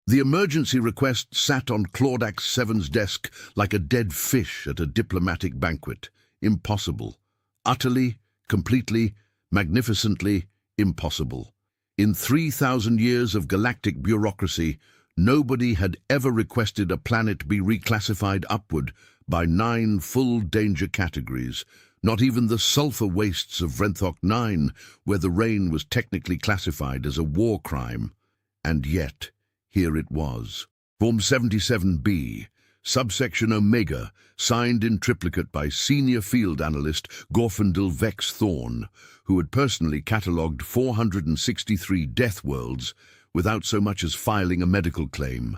The emergency request sat on Claudax 7's desk like a dead fish at a diplomatic banquet. Impossible. Utterly, completely, magnificently impossible. In 3,000 years of galactic bureaucracy, nobody had ever requested a planet be reclassified upward by 9 full danger categories, not even the sulfur wastes of Vrenthok 9, where the rain was technically classified as a war crime. And yet, here it was. Form 77B, subsection Omega, signed in triplicate by senior field analyst Gorfindel Vex Thorn, who had personally catalogued 463 Deathworlds without so much as filing a medical claim.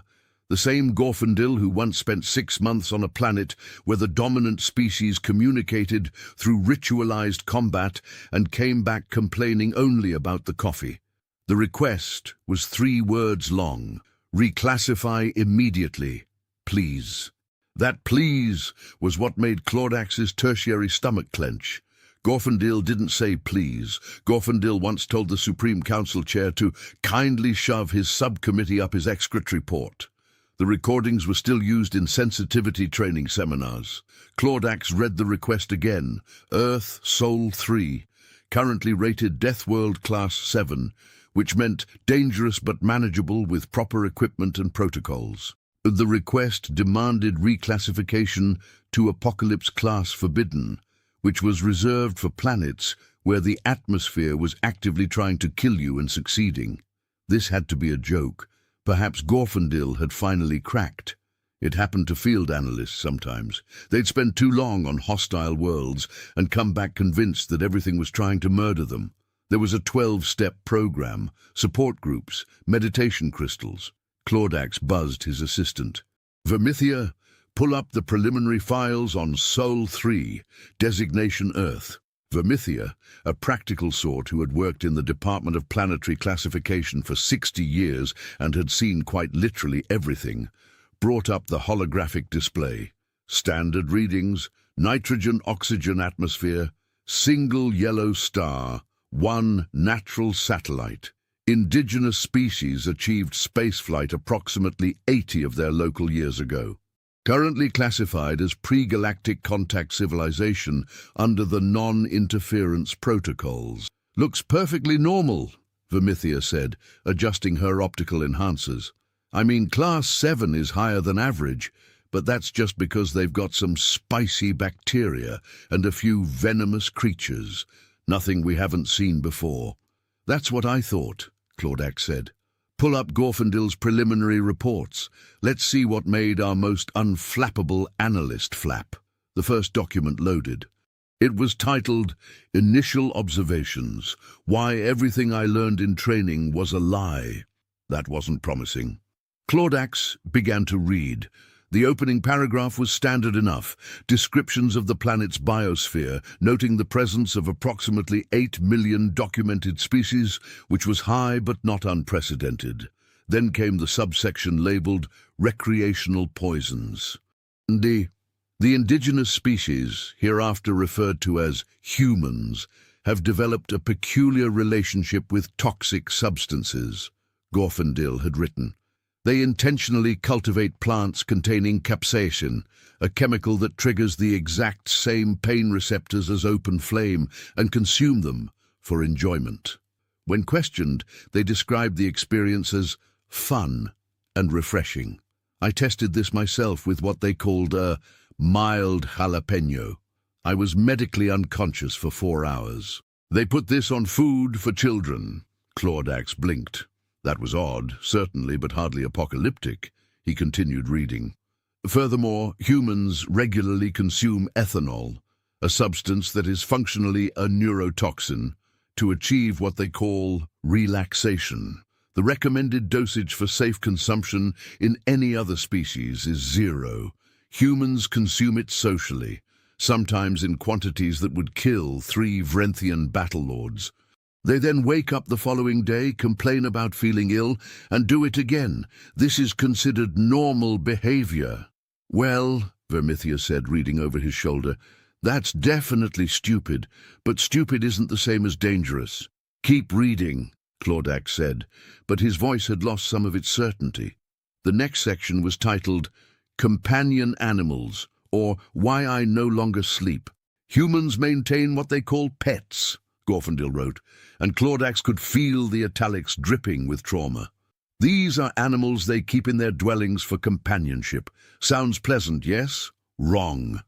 The same Gorfindel who once spent 6 months on a planet where the dominant species communicated through ritualized combat and came back complaining only about the coffee. The request was 3 words long: reclassify immediately, please. That please was what made Claudax's tertiary stomach clench. Gorfindel didn't say please. Gorfindel once told the Supreme Council chair to kindly shove his subcommittee up his excretory port. The recordings were still used in sensitivity training seminars. Claudax read the request again. Earth, Sol 3, currently rated Deathworld Class 7, which meant dangerous but manageable with proper equipment and protocols. The request demanded reclassification to Apocalypse Class Forbidden, which was reserved for planets where the atmosphere was actively trying to kill you and succeeding. This had to be a joke. Perhaps Gorfindel had finally cracked. It happened to field analysts sometimes. They'd spend too long on hostile worlds and come back convinced that everything was trying to murder them. There was a 12-step program, support groups, meditation crystals. Claudax buzzed his assistant. Vermithia, pull up the preliminary files on Sol 3, designation Earth. Vermithia, a practical sort who had worked in the Department of Planetary Classification for 60 years and had seen quite literally everything, brought up the holographic display. Standard readings: nitrogen-oxygen atmosphere, single yellow star, 1 natural satellite. Indigenous species achieved spaceflight approximately 80 of their local years ago. Currently classified as pre-galactic contact civilization under the non-interference protocols. Looks perfectly normal, Vermithia said, adjusting her optical enhancers. I mean, Class 7 is higher than average, but that's just because they've got some spicy bacteria and a few venomous creatures. Nothing we haven't seen before. That's what I thought, Claudax said. Pull up Gorfindel's preliminary reports. Let's see what made our most unflappable analyst flap. The first document loaded. It was titled, Initial Observations, Why Everything I Learned in Training Was a Lie. That wasn't promising. Claudax began to read. The opening paragraph was standard enough. Descriptions of the planet's biosphere, noting the presence of approximately 8 million documented species, which was high but not unprecedented. Then came the subsection labeled Recreational Poisons. The indigenous species, hereafter referred to as humans, have developed a peculiar relationship with toxic substances, Gorfindel had written. They intentionally cultivate plants containing capsaicin, a chemical that triggers the exact same pain receptors as open flame, and consume them for enjoyment. When questioned, they describe the experience as fun and refreshing. I tested this myself with what they called a mild jalapeno. I was medically unconscious for 4 hours. They put this on food for children. Claudax blinked. That was odd, certainly, but hardly apocalyptic. He continued reading. Furthermore, humans regularly consume ethanol, a substance that is functionally a neurotoxin, to achieve what they call relaxation. The recommended dosage for safe consumption in any other species is 0. Humans consume it socially, sometimes in quantities that would kill 3 Vrenthian battlelords. They then wake up the following day, complain about feeling ill, and do it again. This is considered normal behavior. Well, Vermithia said, reading over his shoulder, that's definitely stupid, but stupid isn't the same as dangerous. Keep reading, Claudax said, but his voice had lost some of its certainty. The next section was titled Companion Animals, or Why I No Longer Sleep. Humans maintain what they call pets, Gorfindel wrote, and Claudax could feel the italics dripping with trauma. These are animals they keep in their dwellings for companionship. Sounds pleasant, yes? Wrong.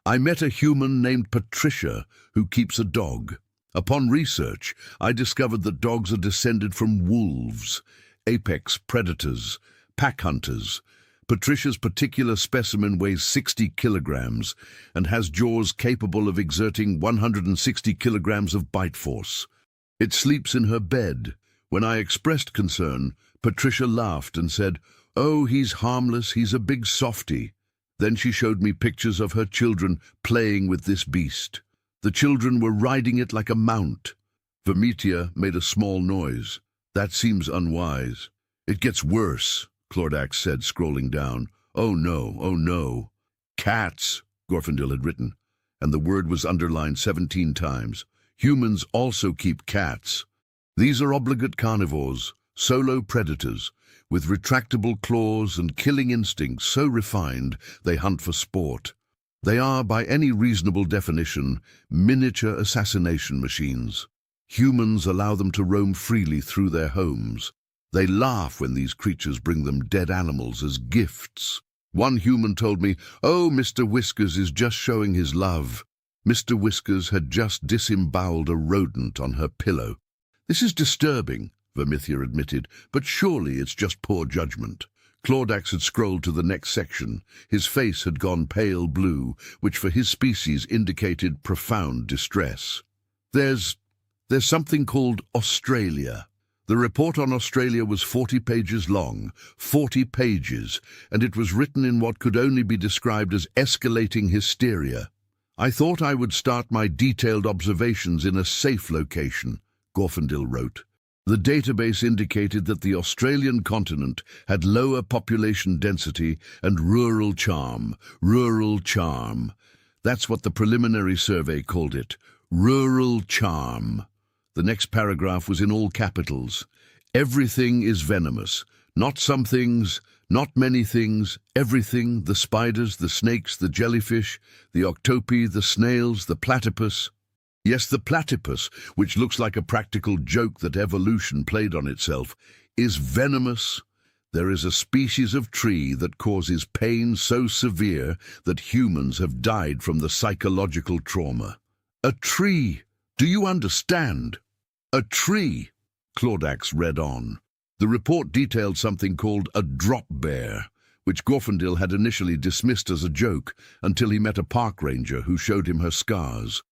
I met a human named Patricia who keeps a dog. Upon research, I discovered that dogs are descended from wolves, apex predators, pack hunters. Patricia's particular specimen weighs 60 kilograms and has jaws capable of exerting 160 kilograms of bite force. It sleeps in her bed. When I expressed concern, Patricia laughed and said, "Oh, he's harmless, he's a big softy." Then she showed me pictures of her children playing with this beast. The children were riding it like a mount. Vermitia made a small noise. That seems unwise. It gets worse, Claudax said, scrolling down. Oh no, oh no. Cats, Gorfindel had written, and the word was underlined 17 times. Humans also keep cats. These are obligate carnivores, solo predators, with retractable claws and killing instincts so refined they hunt for sport. They are, by any reasonable definition, miniature assassination machines. Humans allow them to roam freely through their homes. They laugh when these creatures bring them dead animals as gifts. One human told me, "Oh, Mr. Whiskers is just showing his love." Mr. Whiskers had just disemboweled a rodent on her pillow. "This is disturbing," Vermithia admitted, "but surely it's just poor judgment." Claudax had scrolled to the next section. His face had gone pale blue, which for his species indicated profound distress. There's something called Australia. The report on Australia was 40 pages long, 40 pages, and it was written in what could only be described as escalating hysteria. "I thought I would start my detailed observations in a safe location," Gorfindel wrote. The database indicated that the Australian continent had lower population density and rural charm. Rural charm. That's what the preliminary survey called it. Rural charm. The next paragraph was in all capitals. Everything is venomous. Not some things, not many things. Everything, the spiders, the snakes, the jellyfish, the octopi, the snails, the platypus. Yes, the platypus, which looks like a practical joke that evolution played on itself, is venomous. There is a species of tree that causes pain so severe that humans have died from the psychological trauma. A tree! Do you understand? A tree! Claudax read on. The report detailed something called a drop bear, which Gorfindel had initially dismissed as a joke until he met a park ranger who showed him her scars.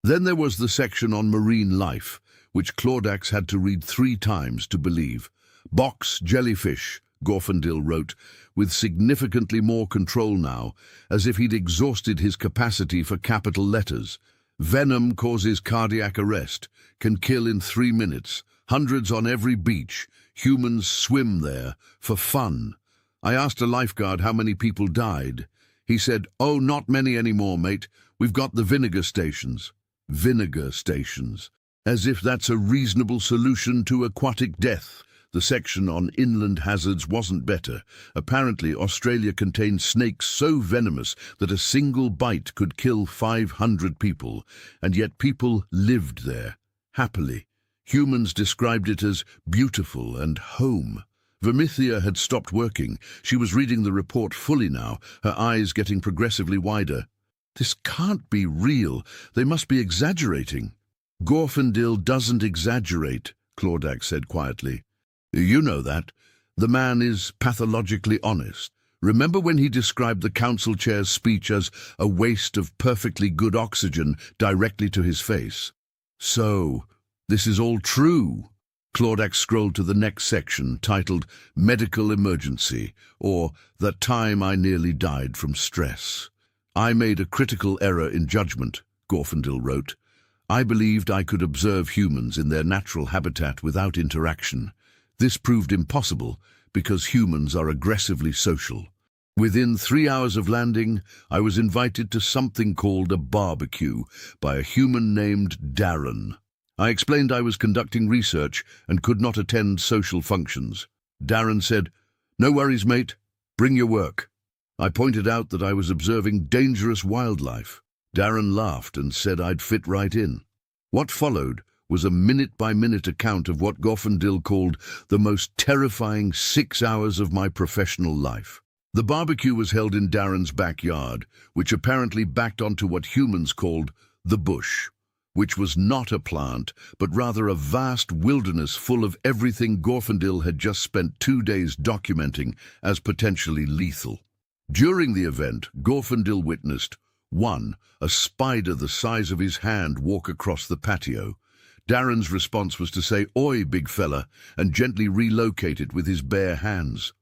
Then there was the section on marine life, which Claudax had to read 3 times to believe. Box jellyfish, Gorfindel wrote, with significantly more control now, as if he'd exhausted his capacity for capital letters. Venom causes cardiac arrest, can kill in 3 minutes, hundreds on every beach. Humans swim there, for fun. I asked a lifeguard how many people died. He said, "Oh, not many anymore, mate. We've got the vinegar stations." Vinegar stations. As if that's a reasonable solution to aquatic death. The section on inland hazards wasn't better. Apparently, Australia contains snakes so venomous that a single bite could kill 500 people, and yet people lived there, happily. Humans described it as beautiful and home. Vermithia had stopped working. She was reading the report fully now, her eyes getting progressively wider. "This can't be real. They must be exaggerating." "Gorfindel doesn't exaggerate," Claudax said quietly. "You know that. The man is pathologically honest. Remember when he described the council chair's speech as a waste of perfectly good oxygen directly to his face? So, this is all true." Claudax scrolled to the next section, titled Medical Emergency, or The Time I Nearly Died from Stress. "I made a critical error in judgment," Gorfindel wrote. "I believed I could observe humans in their natural habitat without interaction. This proved impossible because humans are aggressively social. Within 3 hours of landing, I was invited to something called a barbecue by a human named Darren. I explained I was conducting research and could not attend social functions. Darren said, 'No worries, mate. Bring your work. I pointed out that I was observing dangerous wildlife. Darren laughed and said I'd fit right in. What followed was a minute-by-minute account of what Goffendil called the most terrifying 6 hours of my professional life. The barbecue was held in Darren's backyard, which apparently backed onto what humans called the bush, which was not a plant, but rather a vast wilderness full of everything Goffendil had just spent 2 days documenting as potentially lethal. During the event, Goffendil witnessed 1. A spider the size of his hand walk across the patio. Darren's response was to say, "Oi, big fella," and gently relocate it with his bare hands.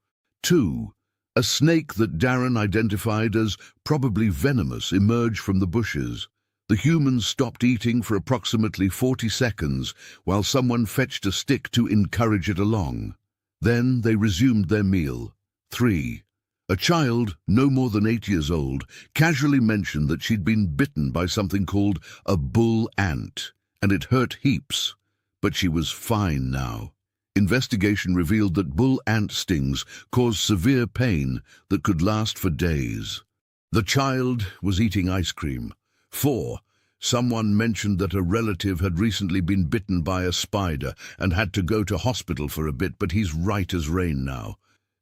2. A snake that Darren identified as probably venomous emerged from the bushes. The humans stopped eating for approximately 40 seconds while someone fetched a stick to encourage it along. Then they resumed their meal. 3. A child, no more than 8 years old, casually mentioned that she'd been bitten by something called a bull ant, and it hurt heaps, but she was fine now. Investigation revealed that bull ant stings cause severe pain that could last for days. The child was eating ice cream. 4. Someone mentioned that a relative had recently been bitten by a spider and had to go to hospital for a bit, but he's right as rain now.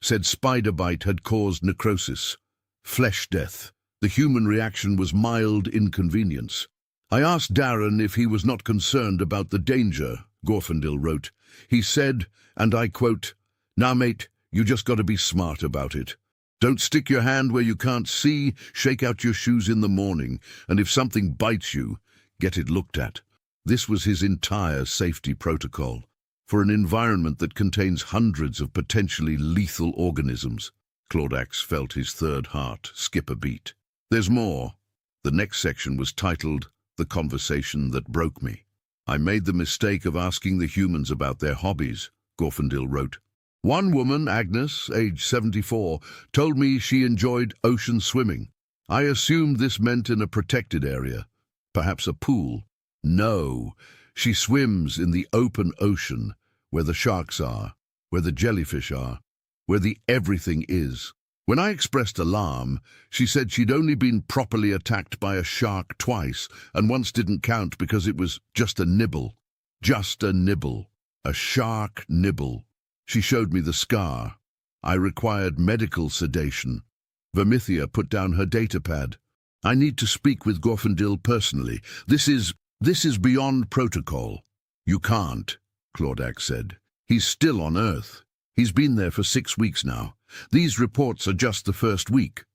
Said spider bite had caused necrosis, flesh death. The human reaction was mild inconvenience. I asked Darren if he was not concerned about the danger, Goffendil wrote. He said, and I quote, "Now, mate, you just got to be smart about it. Don't stick your hand where you can't see, shake out your shoes in the morning, and if something bites you, get it looked at." This was his entire safety protocol for an environment that contains hundreds of potentially lethal organisms. Claudax felt his third heart skip a beat. There's more. The next section was titled, "The Conversation That Broke Me." "I made the mistake of asking the humans about their hobbies," Goffendil wrote. "One woman, Agnes, age 74, told me she enjoyed ocean swimming. I assumed this meant in a protected area, perhaps a pool. No, she swims in the open ocean, where the sharks are, where the jellyfish are, where the everything is. When I expressed alarm, she said she'd only been properly attacked by a shark twice, and once didn't count because it was just a nibble. Just a nibble. A shark nibble. She showed me the scar. I required medical sedation." Vermithia put down her datapad. "I need to speak with Goffendil personally. This is beyond protocol." "You can't," Claudax said. "He's still on Earth. He's been there for 6 weeks now. These reports are just the first week."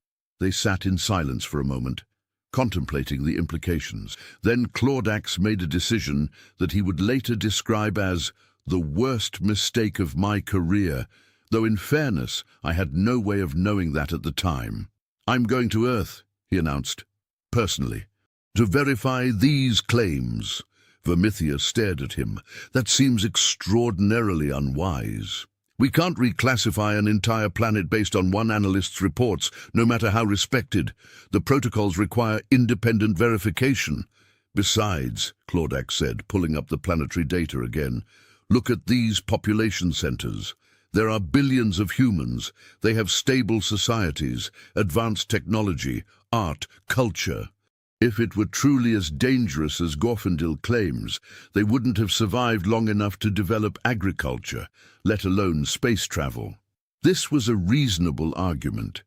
They sat in silence for a moment, contemplating the implications. Then Claudax made a decision that he would later describe as the worst mistake of my career, though in fairness, I had no way of knowing that at the time. "I'm going to Earth," he announced, "personally, to verify these claims." Vermithia stared at him. "That seems extraordinarily unwise. We can't reclassify an entire planet based on one analyst's reports, no matter how respected. The protocols require independent verification." "Besides," Claudax said, pulling up the planetary data again, "look at these population centers. There are billions of humans. They have stable societies, advanced technology, art, culture. If it were truly as dangerous as Goffendil claims, they wouldn't have survived long enough to develop agriculture, let alone space travel." This was a reasonable argument.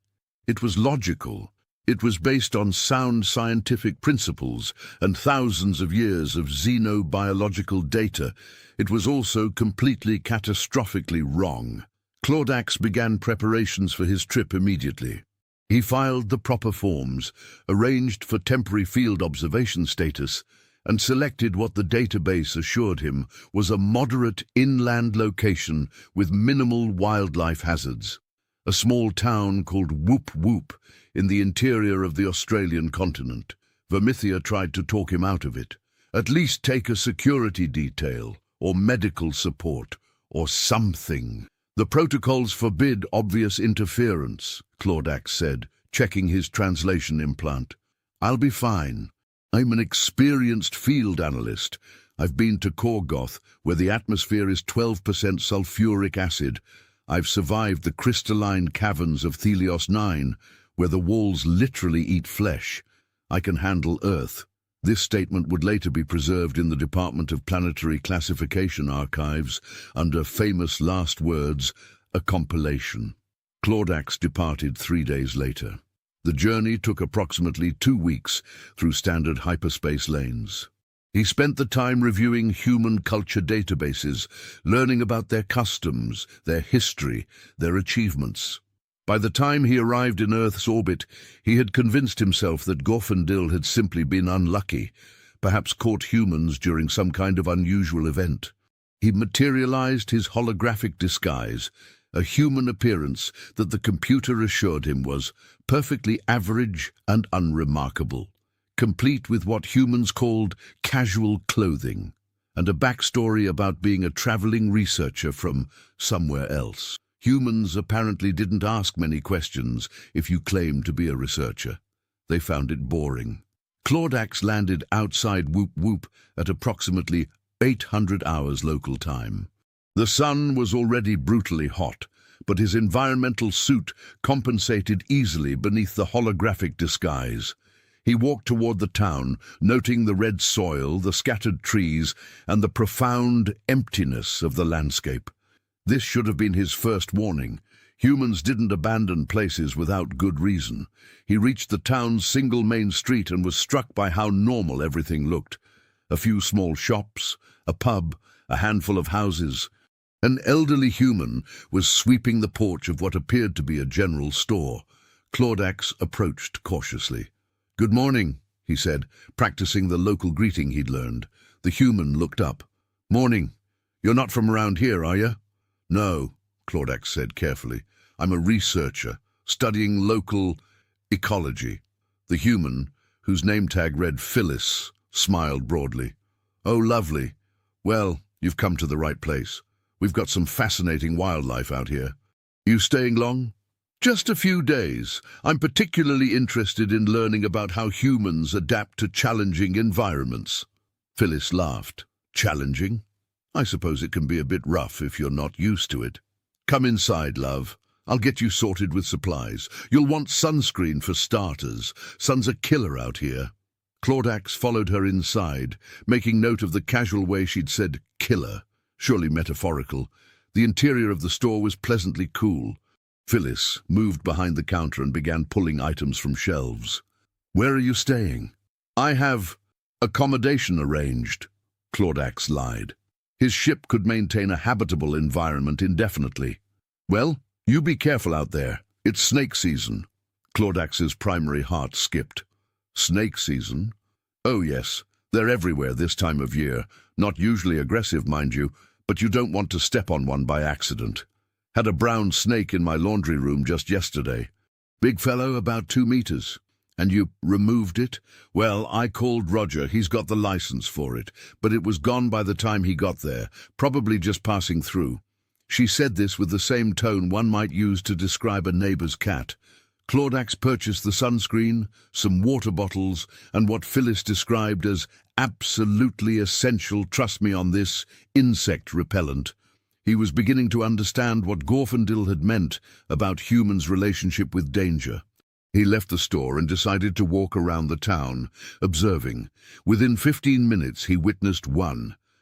It was logical. It was based on sound scientific principles and thousands of years of xenobiological data. It was also completely catastrophically wrong. Claudax began preparations for his trip immediately. He filed the proper forms, arranged for temporary field observation status, and selected what the database assured him was a moderate inland location with minimal wildlife hazards. A small town called Whoop Whoop in the interior of the Australian continent. Vermithia tried to talk him out of it. "At least take a security detail, or medical support, or something." "The protocols forbid obvious interference," Claudax said, checking his translation implant. "I'll be fine. I'm an experienced field analyst. I've been to Korgoth, where the atmosphere is 12% sulfuric acid. I've survived the crystalline caverns of Thelios 9, where the walls literally eat flesh. I can handle Earth. This statement would later be preserved in the Department of Planetary Classification archives under famous last words, a compilation. Claudax departed 3 days later. The journey took approximately 2 weeks through standard hyperspace lanes. He spent the time reviewing human culture databases, learning about their customs, their history, their achievements. By the time he arrived in Earth's orbit, he had convinced himself that Gorfindel had simply been unlucky, perhaps caught humans during some kind of unusual event. He materialized his holographic disguise, a human appearance that the computer assured him was perfectly average and unremarkable, complete with what humans called casual clothing, and a backstory about being a traveling researcher from somewhere else. Humans apparently didn't ask many questions if you claimed to be a researcher. They found it boring. Claudax landed outside Whoop Whoop at approximately 800 hours local time. The sun was already brutally hot, but his environmental suit compensated easily beneath the holographic disguise. He walked toward the town, noting the red soil, the scattered trees, and the profound emptiness of the landscape. This should have been his first warning. Humans didn't abandon places without good reason. He reached the town's single main street and was struck by how normal everything looked. A few small shops, a pub, a handful of houses. An elderly human was sweeping the porch of what appeared to be a general store. Claudax approached cautiously. "Good morning," he said, practicing the local greeting he'd learned. The human looked up. "Morning. You're not from around here, are you?" "No," Claudax said carefully. "I'm a researcher, studying local ecology." The human, whose name tag read Phyllis, smiled broadly. "Oh, lovely. Well, you've come to the right place. We've got some fascinating wildlife out here. You staying long?" "Just a few days. I'm particularly interested in learning about how humans adapt to challenging environments." Phyllis laughed. "Challenging? I suppose it can be a bit rough if you're not used to it. Come inside, love. I'll get you sorted with supplies. You'll want sunscreen for starters. Sun's a killer out here." Claudax followed her inside, making note of the casual way she'd said killer, surely metaphorical. The interior of the store was pleasantly cool. Phyllis moved behind the counter and began pulling items from shelves. "Where are you staying?" "I have accommodation arranged," Claudax lied. His ship could maintain a habitable environment indefinitely. "Well, you be careful out there. It's snake season." Claudax's primary heart skipped. "Snake season?" "Oh yes, they're everywhere this time of year. Not usually aggressive, mind you, but you don't want to step on one by accident. Had a brown snake in my laundry room just yesterday. Big fellow, about 2 meters. And you removed it? Well, I called Roger. He's got the license for it, but it was gone by the time he got there, probably just passing through." She said this with the same tone one might use to describe a neighbor's cat. Claudax purchased the sunscreen, some water bottles, and what Phyllis described as absolutely essential, trust me on this, insect repellent. He was beginning to understand what Gorfindel had meant about humans' relationship with danger. He left the store and decided to walk around the town, observing. Within 15 minutes he witnessed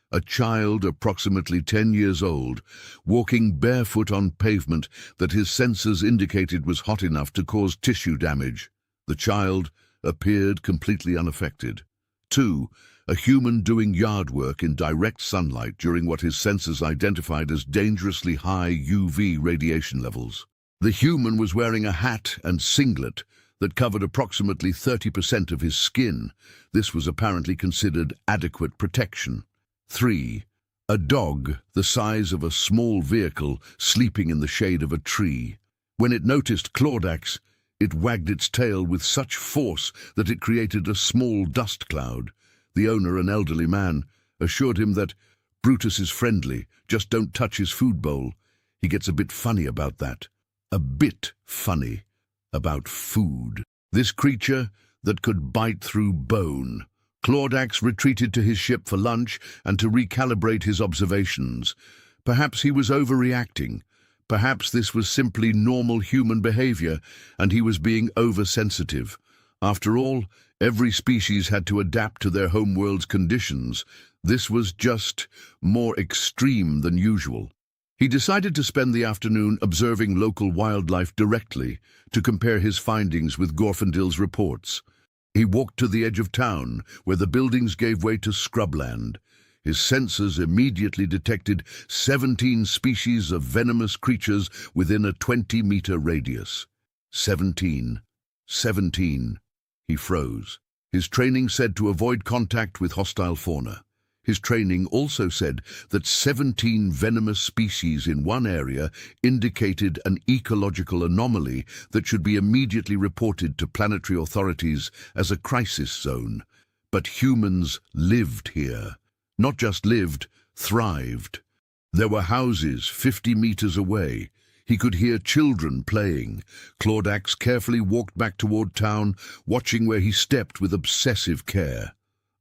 a child approximately 10 years old, walking barefoot on pavement that his sensors indicated was hot enough to cause tissue damage. The child appeared completely unaffected. 2. A human doing yard work in direct sunlight during what his sensors identified as dangerously high UV radiation levels. The human was wearing a hat and singlet that covered approximately 30% of his skin. This was apparently considered adequate protection. 3. A dog the size of a small vehicle sleeping in the shade of a tree. When it noticed Claudax, it wagged its tail with such force that it created a small dust cloud. The owner, an elderly man, assured him that Brutus is friendly, just don't touch his food bowl. He gets a bit funny about that. A bit funny about food. This creature that could bite through bone. Claudax retreated to his ship for lunch and to recalibrate his observations. Perhaps he was overreacting. Perhaps this was simply normal human behavior, and he was being oversensitive. After all, every species had to adapt to their homeworld's conditions. This was just more extreme than usual. He decided to spend the afternoon observing local wildlife directly to compare his findings with Gorfindil's reports. He walked to the edge of town, where the buildings gave way to scrubland. His sensors immediately detected 17 species of venomous creatures within a 20-meter radius. 17. He froze. His training said to avoid contact with hostile fauna. His training also said that 17 venomous species in one area indicated an ecological anomaly that should be immediately reported to planetary authorities as a crisis zone. But humans lived here. Not just lived, thrived. There were houses 50 meters away. He could hear children playing. Claudax carefully walked back toward town, watching where he stepped with obsessive care.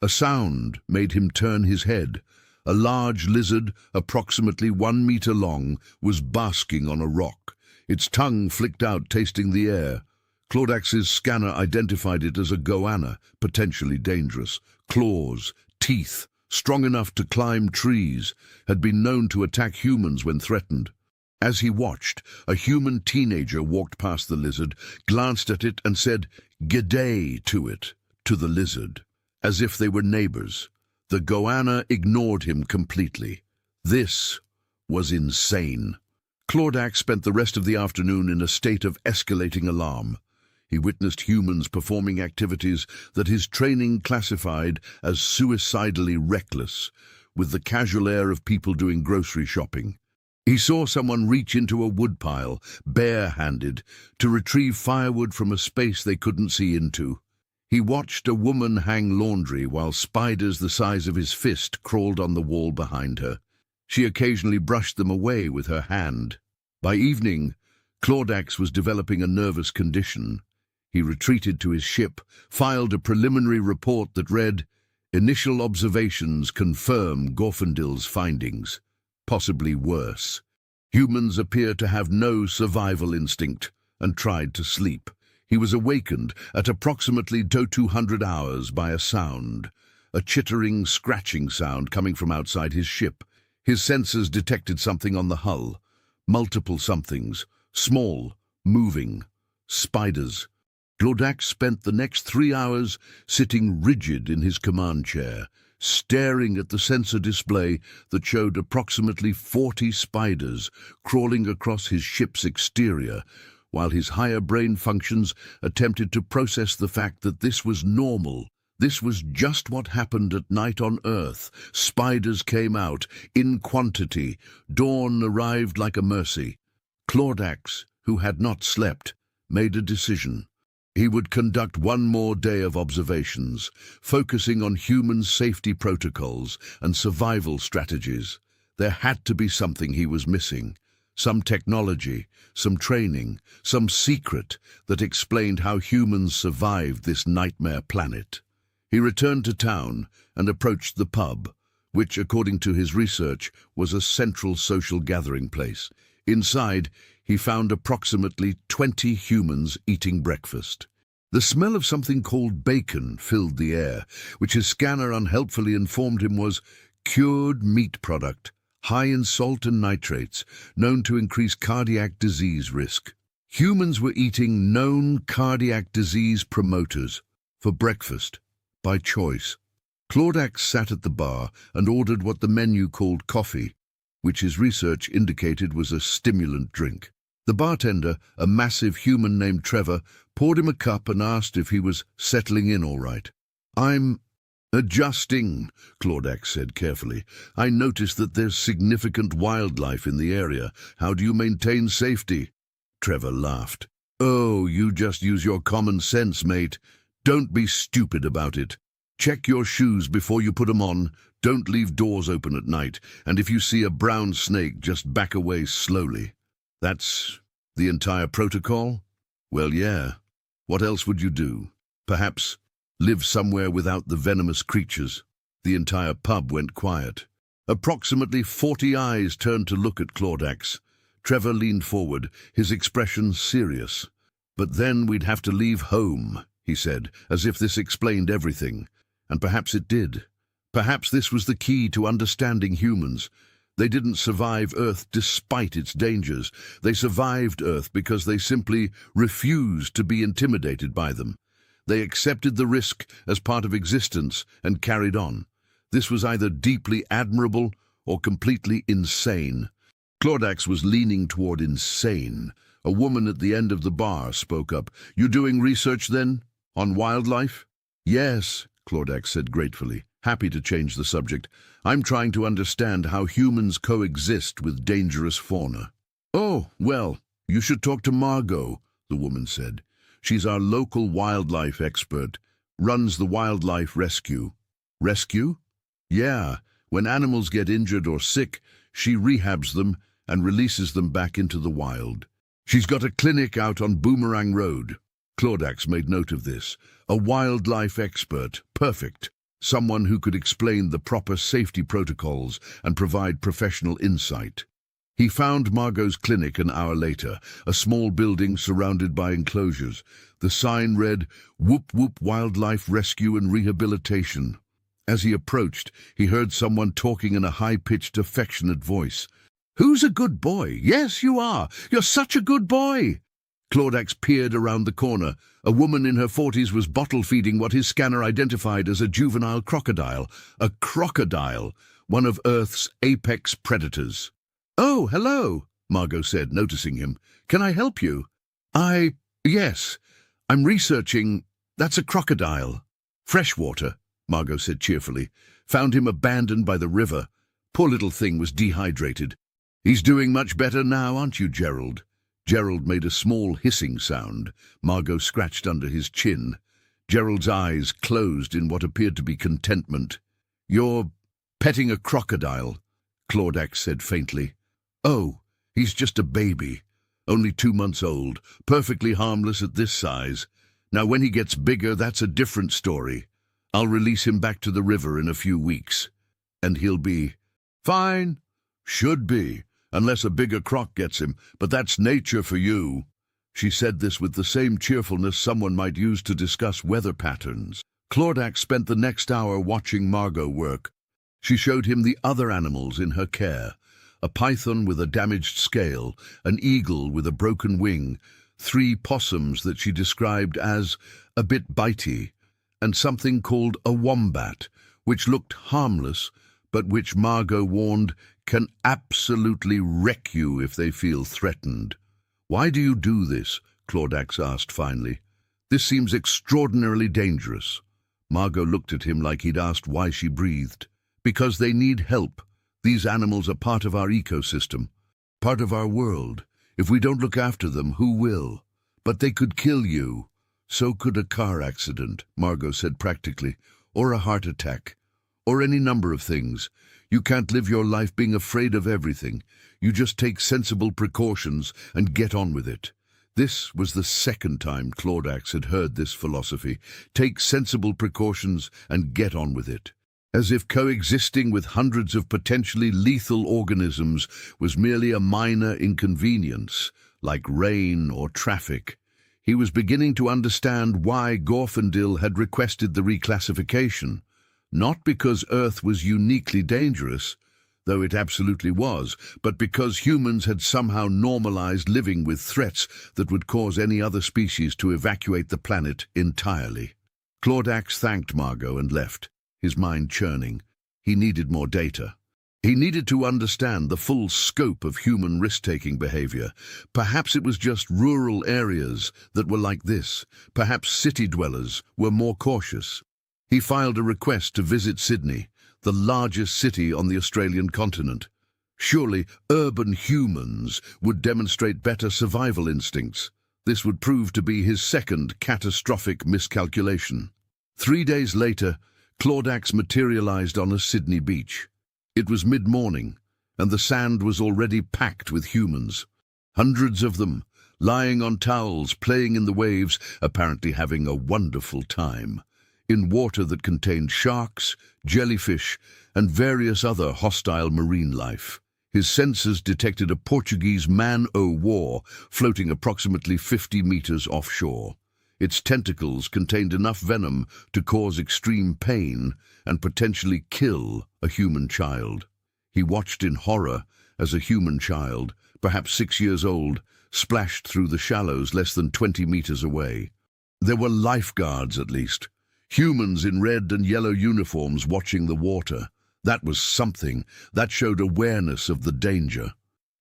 A sound made him turn his head. A large lizard, approximately 1 meter long, was basking on a rock. Its tongue flicked out, tasting the air. Claudax's scanner identified it as a goanna, potentially dangerous. Claws, teeth, strong enough to climb trees, had been known to attack humans when threatened. As he watched, a human teenager walked past the lizard, glanced at it and said, "G'day" to the lizard, as if they were neighbors. The goanna ignored him completely. This was insane. Claudax spent the rest of the afternoon in a state of escalating alarm. He witnessed humans performing activities that his training classified as suicidally reckless, with the casual air of people doing grocery shopping. He saw someone reach into a woodpile, bare-handed, to retrieve firewood from a space they couldn't see into. He watched a woman hang laundry while spiders the size of his fist crawled on the wall behind her. She occasionally brushed them away with her hand. By evening, Claudax was developing a nervous condition. He retreated to his ship, filed a preliminary report that read, "Initial observations confirm Gorfindil's findings. Possibly worse. Humans appear to have no survival instinct," and tried to sleep. He was awakened at approximately 200 hours by a sound, a chittering, scratching sound coming from outside his ship. His sensors detected something on the hull. Multiple somethings, small, moving, spiders. Claudax spent the next 3 hours sitting rigid in his command chair, staring at the sensor display that showed approximately 40 spiders crawling across his ship's exterior, while his higher brain functions attempted to process the fact that this was normal. This was just what happened at night on Earth. Spiders came out, in quantity. Dawn arrived like a mercy. Claudax, who had not slept, made a decision. He would conduct one more day of observations, focusing on human safety protocols and survival strategies. There had to be something he was missing. Some technology, some training, some secret that explained how humans survived this nightmare planet. He returned to town and approached the pub, which, according to his research, was a central social gathering place. Inside, he found approximately 20 humans eating breakfast. The smell of something called bacon filled the air, which his scanner unhelpfully informed him was cured meat product, high in salt and nitrates, known to increase cardiac disease risk. Humans were eating known cardiac disease promoters for breakfast, by choice. Claudax sat at the bar and ordered what the menu called coffee, which his research indicated was a stimulant drink. The bartender, a massive human named Trevor, poured him a cup and asked if he was settling in all right. "I'm adjusting," Claudax said carefully. "I noticed that there's significant wildlife in the area. How do you maintain safety?" Trevor laughed. "Oh, you just use your common sense, mate. Don't be stupid about it. Check your shoes before you put them on. Don't leave doors open at night. And if you see a brown snake, just back away slowly." "That's the entire protocol?" "Well, yeah. What else would you do? Perhaps live somewhere without the venomous creatures." The entire pub went quiet. Approximately 40 eyes turned to look at Claudax. Trevor leaned forward, his expression serious. "But then we'd have to leave home," he said, as if this explained everything. And perhaps it did. Perhaps this was the key to understanding humans. They didn't survive Earth despite its dangers. They survived Earth because they simply refused to be intimidated by them. They accepted the risk as part of existence and carried on. This was either deeply admirable or completely insane. Clordax was leaning toward insane. A woman at the end of the bar spoke up. "You doing research then? On wildlife?" "Yes," Clordax said gratefully, happy to change the subject. "I'm trying to understand how humans coexist with dangerous fauna." "Oh, well, you should talk to Margot," the woman said. "She's our local wildlife expert, runs the wildlife rescue." "Rescue?" "Yeah, when animals get injured or sick, she rehabs them and releases them back into the wild. She's got a clinic out on Boomerang Road." Clordax made note of this. A wildlife expert, perfect. Someone who could explain the proper safety protocols and provide professional insight. He found Margot's clinic an hour later, a small building surrounded by enclosures. The sign read, "Whoop Whoop Wildlife Rescue and Rehabilitation." As he approached, he heard someone talking in a high-pitched, affectionate voice. "Who's a good boy? Yes, you are. You're such a good boy." Clordax peered around the corner. A woman in her 40s was bottle-feeding what his scanner identified as a juvenile crocodile. A crocodile, one of Earth's apex predators. "Oh, hello," Margot said, noticing him. "Can I help you?" Yes. I'm researching. That's a crocodile." "Freshwater," Margot said cheerfully. "Found him abandoned by the river. Poor little thing was dehydrated." "He's doing much better now, aren't you, Gerald?" Gerald made a small hissing sound. Margot scratched under his chin. Gerald's eyes closed in what appeared to be contentment. "You're petting a crocodile," Clordax said faintly. "Oh, he's just a baby. Only 2 months old, perfectly harmless at this size. Now when he gets bigger, that's a different story. I'll release him back to the river in a few weeks. And he'll be fine. Should be. Unless a bigger croc gets him, but that's nature for you." She said this with the same cheerfulness someone might use to discuss weather patterns. Clordax spent the next hour watching Margot work. She showed him the other animals in her care. A python with a damaged scale, an eagle with a broken wing, 3 possums that she described as a bit bitey, and something called a wombat, which looked harmless, but which Margot warned can absolutely wreck you if they feel threatened. "Why do you do this?" Clordax asked finally. "This seems extraordinarily dangerous." Margot looked at him like he'd asked why she breathed. "Because they need help. These animals are part of our ecosystem, part of our world. If we don't look after them, who will? But they could kill you. So could a car accident," Margot said practically, "or a heart attack, or any number of things. You can't live your life being afraid of everything. You just take sensible precautions and get on with it." This was the second time Clordax had heard this philosophy. Take sensible precautions and get on with it. As if coexisting with hundreds of potentially lethal organisms was merely a minor inconvenience, like rain or traffic. He was beginning to understand why Gorfindel had requested the reclassification. Not because Earth was uniquely dangerous, though it absolutely was, but because humans had somehow normalized living with threats that would cause any other species to evacuate the planet entirely. Clordax thanked Margot and left, his mind churning. He needed more data. He needed to understand the full scope of human risk-taking behavior. Perhaps it was just rural areas that were like this. Perhaps city dwellers were more cautious. He filed a request to visit Sydney, the largest city on the Australian continent. Surely urban humans would demonstrate better survival instincts. This would prove to be his second catastrophic miscalculation. 3 days later, Clordax materialized on a Sydney beach. It was mid-morning, and the sand was already packed with humans. Hundreds of them, lying on towels, playing in the waves, apparently having a wonderful time, in water that contained sharks, jellyfish, and various other hostile marine life. His sensors detected a Portuguese man-o'-war floating approximately 50 meters offshore. Its tentacles contained enough venom to cause extreme pain and potentially kill a human child. He watched in horror as a human child, perhaps 6 years old, splashed through the shallows less than 20 meters away. There were lifeguards, at least. Humans in red and yellow uniforms watching the water. That was something. That showed awareness of the danger.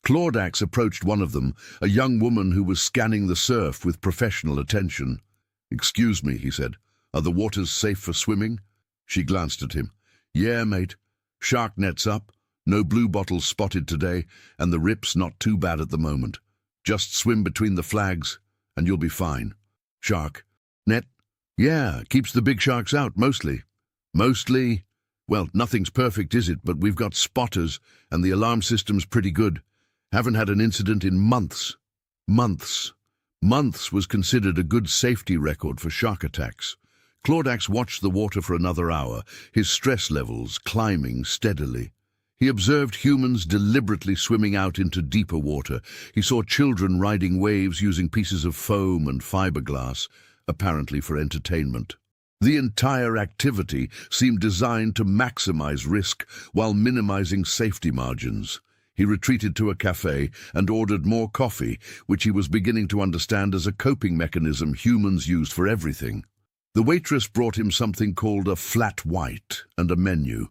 Claudax approached one of them, a young woman who was scanning the surf with professional attention. "Excuse me," he said. "Are the waters safe for swimming?" She glanced at him. "Yeah, mate. Shark nets up. No blue bottles spotted today, and the rip's not too bad at the moment. Just swim between the flags, and you'll be fine." "Shark net? Yeah, keeps the big sharks out, mostly." "Mostly? Well, nothing's perfect, is it? But we've got spotters, and the alarm system's pretty good. Haven't had an incident in months." Months. Months was considered a good safety record for shark attacks. Claudax watched the water for another hour, his stress levels climbing steadily. He observed humans deliberately swimming out into deeper water. He saw children riding waves using pieces of foam and fiberglass, apparently for entertainment. The entire activity seemed designed to maximize risk while minimizing safety margins. He retreated to a cafe and ordered more coffee, which he was beginning to understand as a coping mechanism humans used for everything. The waitress brought him something called a flat white and a menu.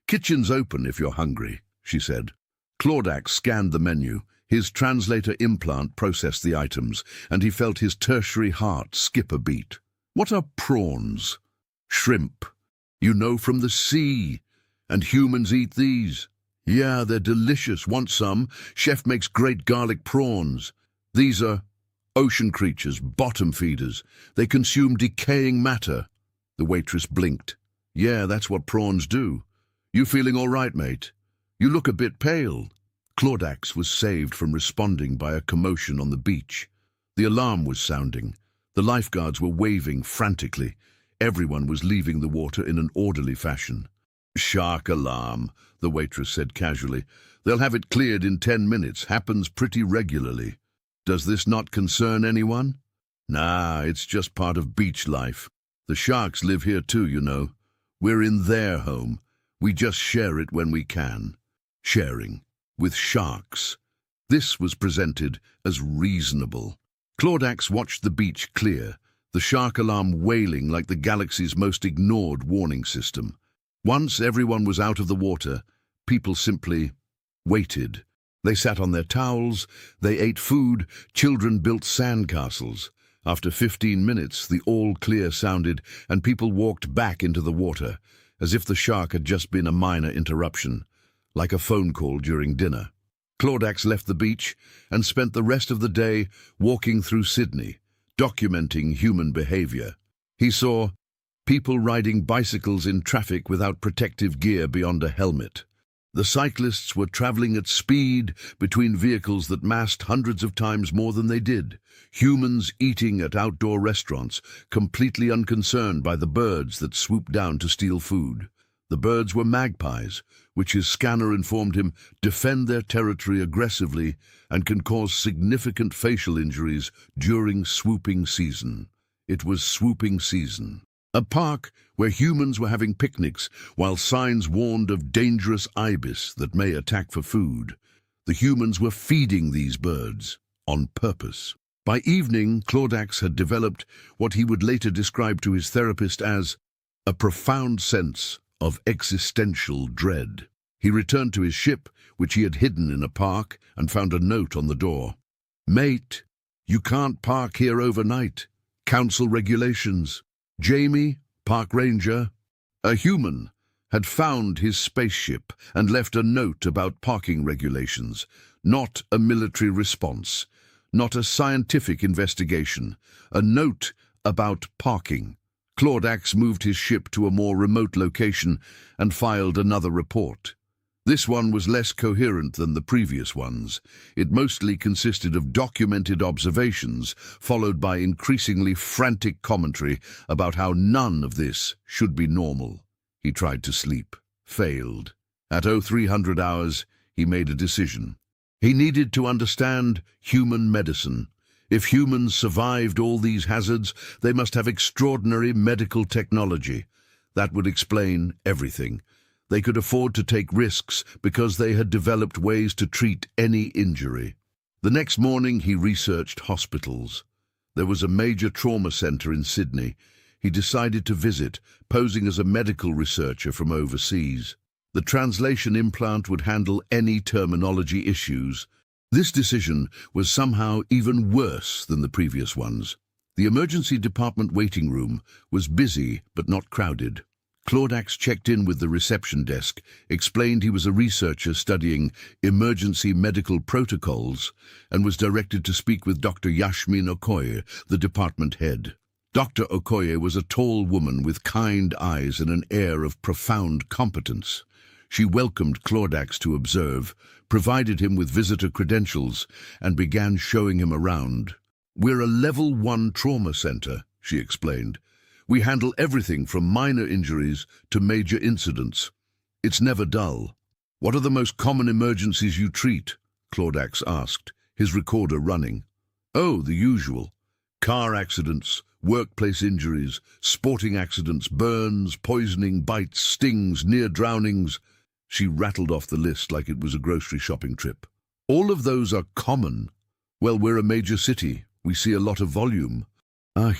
"Kitchen's open if you're hungry," she said. Claudax scanned the menu. His translator implant processed the items, and he felt his tertiary heart skip a beat. "What are prawns?" "Shrimp. You know, from the sea. And humans eat these." "Yeah, they're delicious. Want some? Chef makes great garlic prawns." "These are ocean creatures, bottom feeders. They consume decaying matter." The waitress blinked. "Yeah, that's what prawns do. You feeling all right, mate? You look a bit pale." Claudax was saved from responding by a commotion on the beach. The alarm was sounding. The lifeguards were waving frantically. Everyone was leaving the water in an orderly fashion. "Shark alarm," the waitress said casually. "They'll have it cleared in 10 minutes. Happens pretty regularly. Does this not concern anyone?" "Nah, it's just part of beach life. The sharks live here too, you know. We're in their home. We just share it when we can." Sharing with sharks. This was presented as reasonable. Claudax watched the beach clear, the shark alarm wailing like the galaxy's most ignored warning system. Once everyone was out of the water, people simply waited. They sat on their towels, they ate food, children built sandcastles. After 15 minutes, the all clear sounded, and people walked back into the water, as if the shark had just been a minor interruption, like a phone call during dinner. Claudax left the beach and spent the rest of the day walking through Sydney, documenting human behavior. He saw people riding bicycles in traffic without protective gear beyond a helmet. The cyclists were traveling at speed between vehicles that massed hundreds of times more than they did. Humans eating at outdoor restaurants, completely unconcerned by the birds that swooped down to steal food. The birds were magpies, which his scanner informed him defend their territory aggressively and can cause significant facial injuries during swooping season. It was swooping season. A park where humans were having picnics while signs warned of dangerous ibis that may attack for food. The humans were feeding these birds on purpose. By evening, Claudax had developed what he would later describe to his therapist as a profound sense of existential dread. He returned to his ship, which he had hidden in a park, and found a note on the door. "Mate, you can't park here overnight. Council regulations." Jamie, park ranger, a human, had found his spaceship and left a note about parking regulations, not a military response, not a scientific investigation, a note about parking. Claudax moved his ship to a more remote location and filed another report. This one was less coherent than the previous ones. It mostly consisted of documented observations, followed by increasingly frantic commentary about how none of this should be normal. He tried to sleep, failed. At 0300 hours, he made a decision. He needed to understand human medicine. If humans survived all these hazards, they must have extraordinary medical technology. That would explain everything. They could afford to take risks because they had developed ways to treat any injury. The next morning, he researched hospitals. There was a major trauma center in Sydney. He decided to visit, posing as a medical researcher from overseas. The translation implant would handle any terminology issues. This decision was somehow even worse than the previous ones. The emergency department waiting room was busy but not crowded. Claudax checked in with the reception desk, explained he was a researcher studying emergency medical protocols, and was directed to speak with Dr. Yasmin Okoye, the department head. Dr. Okoye was a tall woman with kind eyes and an air of profound competence. She welcomed Claudax to observe, provided him with visitor credentials, and began showing him around. "We're a Level 1 trauma center," she explained. "We handle everything from minor injuries to major incidents. It's never dull." "What are the most common emergencies you treat?" Claudax asked, his recorder running. "Oh, the usual. Car accidents, workplace injuries, sporting accidents, burns, poisoning, bites, stings, near drownings." She rattled off the list like it was a grocery shopping trip. "All of those are common." "Well, we're a major city. We see a lot of volume."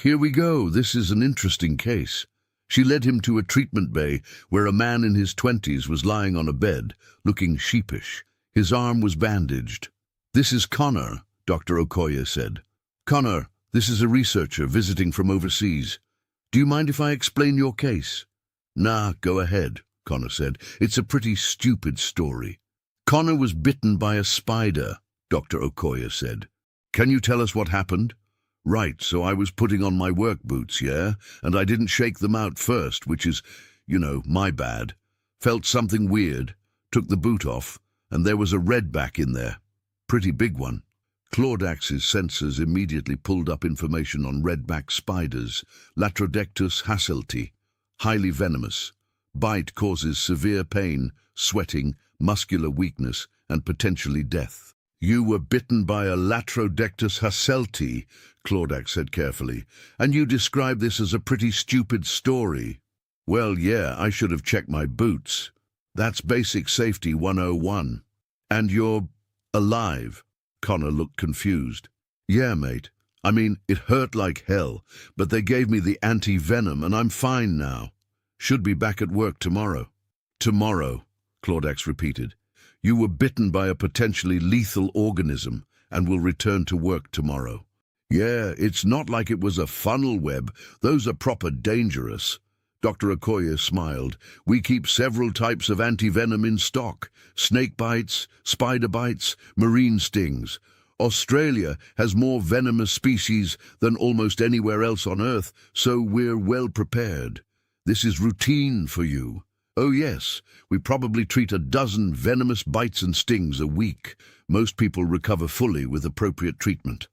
Here we go. This is an interesting case." She led him to a treatment bay where a man in his 20s was lying on a bed, looking sheepish. His arm was bandaged. "This is Connor," Dr. Okoye said. "Connor, this is a researcher visiting from overseas. Do you mind if I explain your case?" "Nah, go ahead," Connor said. "It's a pretty stupid story." "Connor was bitten by a spider," Dr. Okoye said. "Can you tell us what happened?" "Right, so I was putting on my work boots, yeah? And I didn't shake them out first, which is, my bad. Felt something weird, took the boot off, and there was a redback in there. Pretty big one." Claudax's sensors immediately pulled up information on redback spiders, Latrodectus hasselti, highly venomous. Bite causes severe pain, sweating, muscular weakness, and potentially death. "You were bitten by a Latrodectus hasselti," Claudax said carefully, "and you describe this as a pretty stupid story." "Well, yeah, I should have checked my boots. That's basic safety 101. "And you're alive?" Connor looked confused. "Yeah, mate. I mean, it hurt like hell, but they gave me the anti-venom and I'm fine now. Should be back at work tomorrow." "Tomorrow," Claudax repeated. "You were bitten by a potentially lethal organism and will return to work tomorrow." "Yeah, it's not like it was a funnel web. Those are proper dangerous." Dr. Okoye smiled. "We keep several types of anti-venom in stock. Snake bites, spider bites, marine stings. Australia has more venomous species than almost anywhere else on Earth, so we're well prepared. This is routine for you." "Oh yes, we probably treat a dozen venomous bites and stings a week. Most people recover fully with appropriate treatment."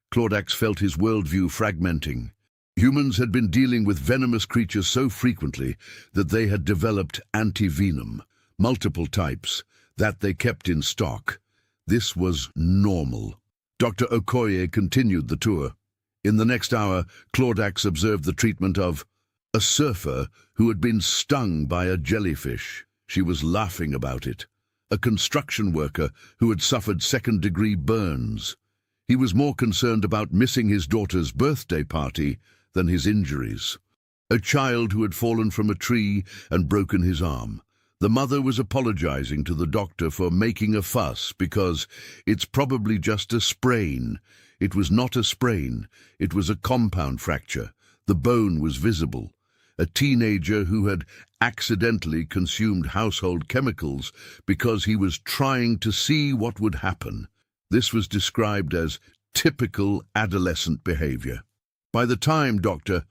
Claudax felt his worldview fragmenting. Humans had been dealing with venomous creatures so frequently that they had developed anti-venom, multiple types, that they kept in stock. This was normal. Dr. Okoye continued the tour. In the next hour, Claudax observed the treatment of a surfer who had been stung by a jellyfish. She was laughing about it. A construction worker who had suffered second-degree burns. He was more concerned about missing his daughter's birthday party than his injuries. A child who had fallen from a tree and broken his arm. The mother was apologizing to the doctor for making a fuss because it's probably just a sprain. It was not a sprain. It was a compound fracture. The bone was visible. A teenager who had accidentally consumed household chemicals because he was trying to see what would happen. This was described as typical adolescent behavior. By the time Dr.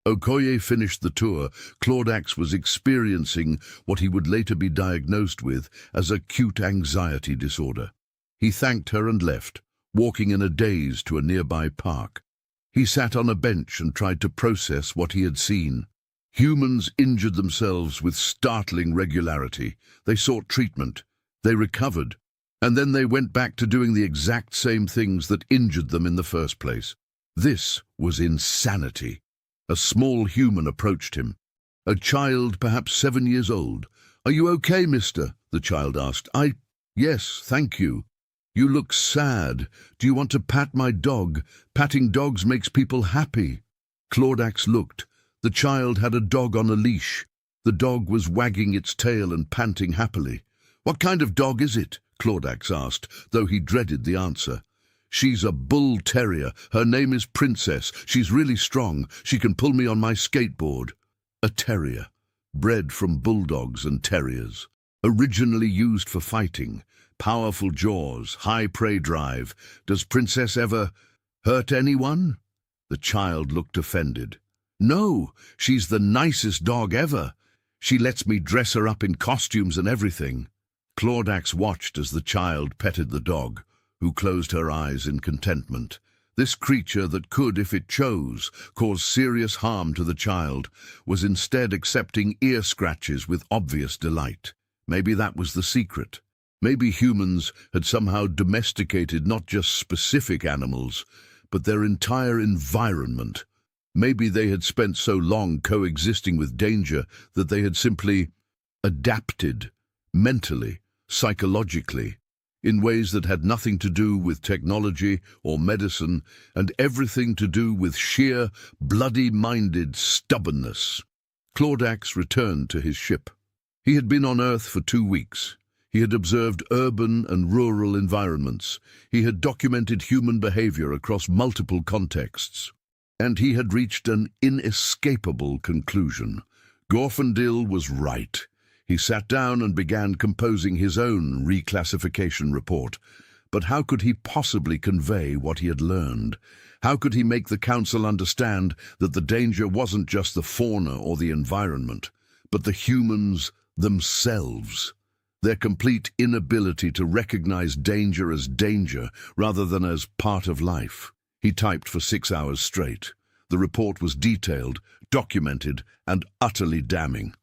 Okoye finished the tour, Claudax was experiencing what he would later be diagnosed with as acute anxiety disorder. He thanked her and left, walking in a daze to a nearby park. He sat on a bench and tried to process what he had seen. Humans injured themselves with startling regularity. They sought treatment. They recovered. And then they went back to doing the exact same things that injured them in the first place. This was insanity. A small human approached him. A child, perhaps 7 years old. "Are you okay, mister?" the child asked. Yes, thank you. You look sad. Do you want to pat my dog? Patting dogs makes people happy." Claudax looked. The child had a dog on a leash. The dog was wagging its tail and panting happily. "What kind of dog is it?" Claudax asked, though he dreaded the answer. "She's a bull terrier. Her name is Princess. She's really strong. She can pull me on my skateboard." A terrier, bred from bulldogs and terriers. Originally used for fighting. Powerful jaws, high prey drive. Does Princess ever hurt anyone? The child looked offended. "No, she's the nicest dog ever. She lets me dress her up in costumes and everything." Claudax watched as the child petted the dog, who closed her eyes in contentment. This creature that could, if it chose, cause serious harm to the child, was instead accepting ear scratches with obvious delight. Maybe that was the secret. Maybe humans had somehow domesticated not just specific animals, but their entire environment. Maybe they had spent so long coexisting with danger that they had simply adapted, mentally, psychologically, in ways that had nothing to do with technology or medicine and everything to do with sheer, bloody-minded stubbornness. Claudax returned to his ship. He had been on Earth for 2 weeks. He had observed urban and rural environments. He had documented human behavior across multiple contexts. And he had reached an inescapable conclusion. Gorfandil was right. He sat down and began composing his own reclassification report. But how could he possibly convey what he had learned? How could he make the Council understand that the danger wasn't just the fauna or the environment, but the humans themselves? Their complete inability to recognize danger as danger rather than as part of life. He typed for 6 hours straight. The report was detailed, documented, and utterly damning.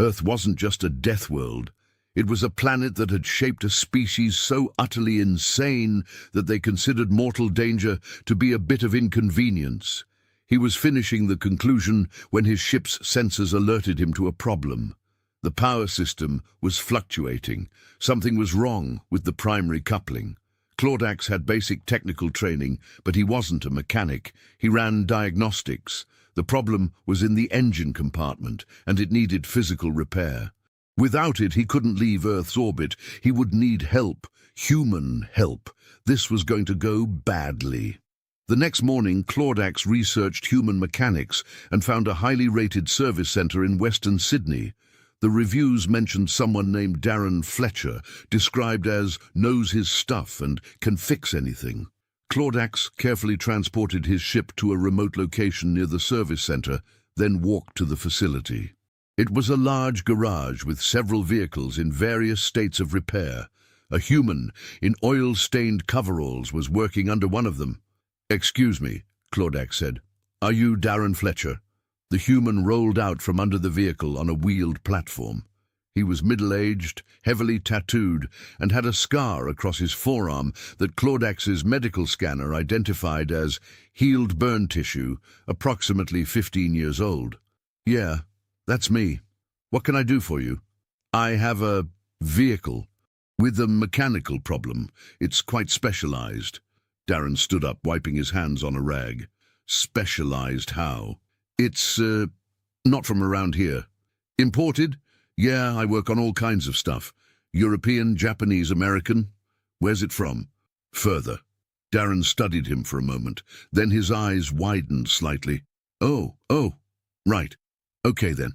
Earth wasn't just a death world. It was a planet that had shaped a species so utterly insane that they considered mortal danger to be a bit of inconvenience. He was finishing the conclusion when his ship's sensors alerted him to a problem. The power system was fluctuating. Something was wrong with the primary coupling. Claudax had basic technical training, but he wasn't a mechanic. He ran diagnostics. The problem was in the engine compartment, and it needed physical repair. Without it, he couldn't leave Earth's orbit. He would need help, human help. This was going to go badly. The next morning, Claudax researched human mechanics and found a highly rated service center in Western Sydney. The reviews mentioned someone named Darren Fletcher, described as knows his stuff and can fix anything. Claudax carefully transported his ship to a remote location near the service center, then walked to the facility. It was a large garage with several vehicles in various states of repair. A human in oil-stained coveralls was working under one of them. "Excuse me," Claudax said. "Are you Darren Fletcher?" The human rolled out from under the vehicle on a wheeled platform. He was middle-aged, heavily tattooed, and had a scar across his forearm that Claudax's medical scanner identified as healed burn tissue, approximately 15 years old. "Yeah, that's me. What can I do for you?" "I have a vehicle with a mechanical problem. It's quite specialized." Darren stood up, wiping his hands on a rag. "Specialized how?" "It's, not from around here." "Imported?" "Yeah, I work on all kinds of stuff. European, Japanese, American." "Where's it from?" "Further." Darren studied him for a moment. Then his eyes widened slightly. Oh, right. Okay then.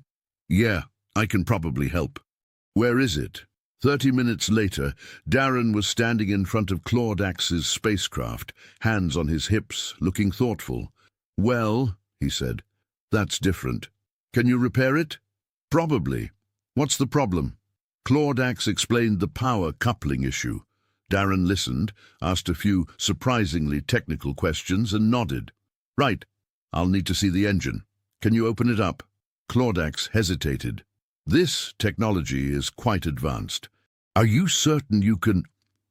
Yeah, I can probably help." "Where is it?" 30 minutes later, Darren was standing in front of Claudax's spacecraft, hands on his hips, looking thoughtful. "Well," he said, "that's different. Can you repair it?" "Probably. What's the problem?" Claudax explained the power coupling issue. Darren listened, asked a few surprisingly technical questions, and nodded. "Right. I'll need to see the engine. Can you open it up?" Claudax hesitated. "This technology is quite advanced. Are you certain you can—"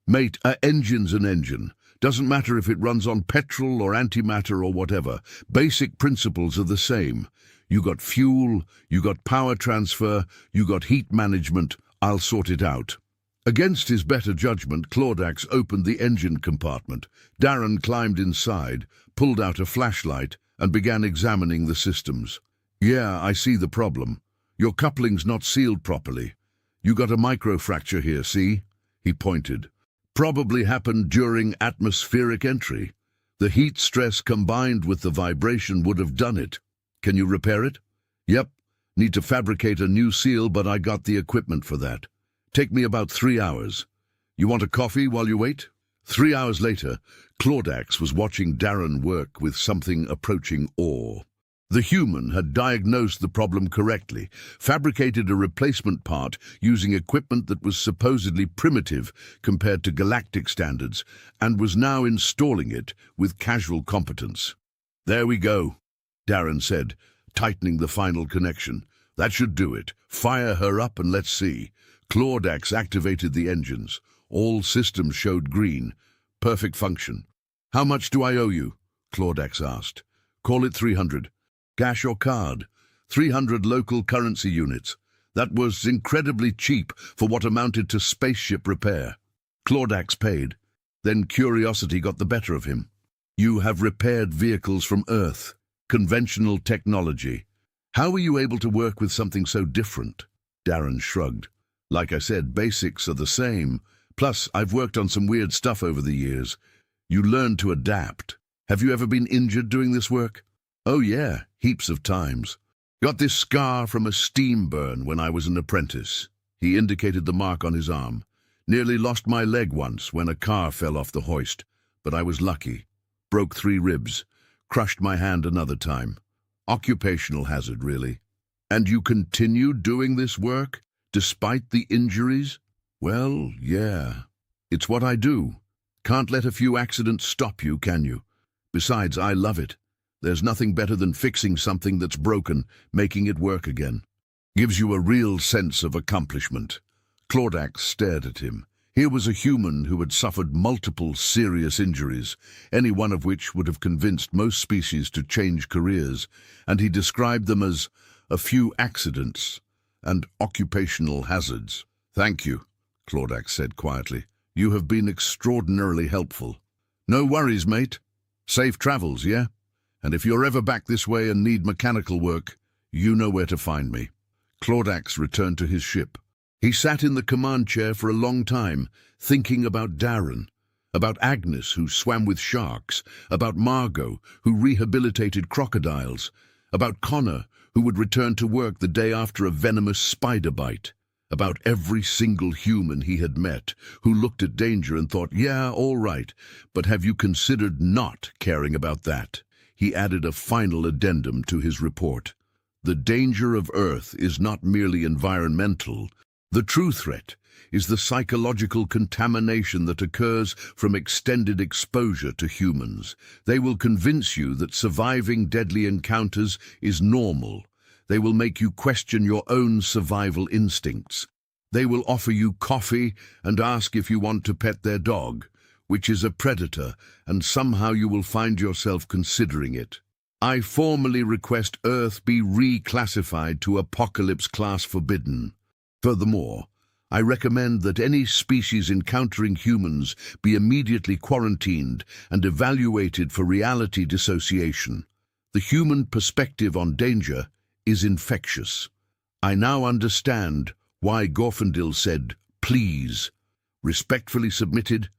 Mate, a engine's an engine. Doesn't matter if it runs on petrol or antimatter or whatever. Basic principles are the same. You got fuel, you got power transfer, you got heat management. I'll sort it out. Against his better judgment, Claudax opened the engine compartment. Darren climbed inside, pulled out a flashlight, and began examining the systems. Yeah, I see the problem. Your coupling's not sealed properly. You got a microfracture here, see? He pointed. Probably happened during atmospheric entry. The heat stress combined with the vibration would have done it. Can you repair it? Yep. Need to fabricate a new seal, but I got the equipment for that. Take me about 3 hours. You want a coffee while you wait? 3 hours later, Claudax was watching Darren work with something approaching awe. The human had diagnosed the problem correctly, fabricated a replacement part using equipment that was supposedly primitive compared to galactic standards, and was now installing it with casual competence. There we go, Darren said, tightening the final connection. That should do it. Fire her up and let's see. Claudax activated the engines. All systems showed green. Perfect function. How much do I owe you? Claudax asked. Call it 300. Cash or card? 300 local currency units. That was incredibly cheap for what amounted to spaceship repair. Claudax paid. Then curiosity got the better of him. You have repaired vehicles from Earth. Conventional technology. How were you able to work with something so different? Darren shrugged. Like I said, basics are the same. Plus, I've worked on some weird stuff over the years. You learn to adapt. Have you ever been injured doing this work? Oh yeah, heaps of times. Got this scar from a steam burn when I was an apprentice. He indicated the mark on his arm. Nearly lost my leg once when a car fell off the hoist, but I was lucky. Broke 3 ribs. Crushed my hand another time. Occupational hazard, really. And you continue doing this work, despite the injuries? Well, yeah. It's what I do. Can't let a few accidents stop you, can you? Besides, I love it. There's nothing better than fixing something that's broken, making it work again. Gives you a real sense of accomplishment. Claudax stared at him. Here was a human who had suffered multiple serious injuries, any one of which would have convinced most species to change careers, and he described them as a few accidents and occupational hazards. Thank you, Claudax said quietly. You have been extraordinarily helpful. No worries, mate. Safe travels, yeah? And if you're ever back this way and need mechanical work, you know where to find me. Claudax returned to his ship. He sat in the command chair for a long time, thinking about Darren, about Agnes, who swam with sharks, about Margot, who rehabilitated crocodiles, about Connor, who would return to work the day after a venomous spider bite, about every single human he had met, who looked at danger and thought, yeah, all right, but have you considered not caring about that? He added a final addendum to his report. The danger of Earth is not merely environmental. The true threat is the psychological contamination that occurs from extended exposure to humans. They will convince you that surviving deadly encounters is normal. They will make you question your own survival instincts. They will offer you coffee and ask if you want to pet their dog, which is a predator, and somehow you will find yourself considering it. I formally request Earth be reclassified to Apocalypse Class Forbidden. Furthermore, I recommend that any species encountering humans be immediately quarantined and evaluated for reality dissociation. The human perspective on danger is infectious. I now understand why Gorfindel said, please. Respectfully submitted,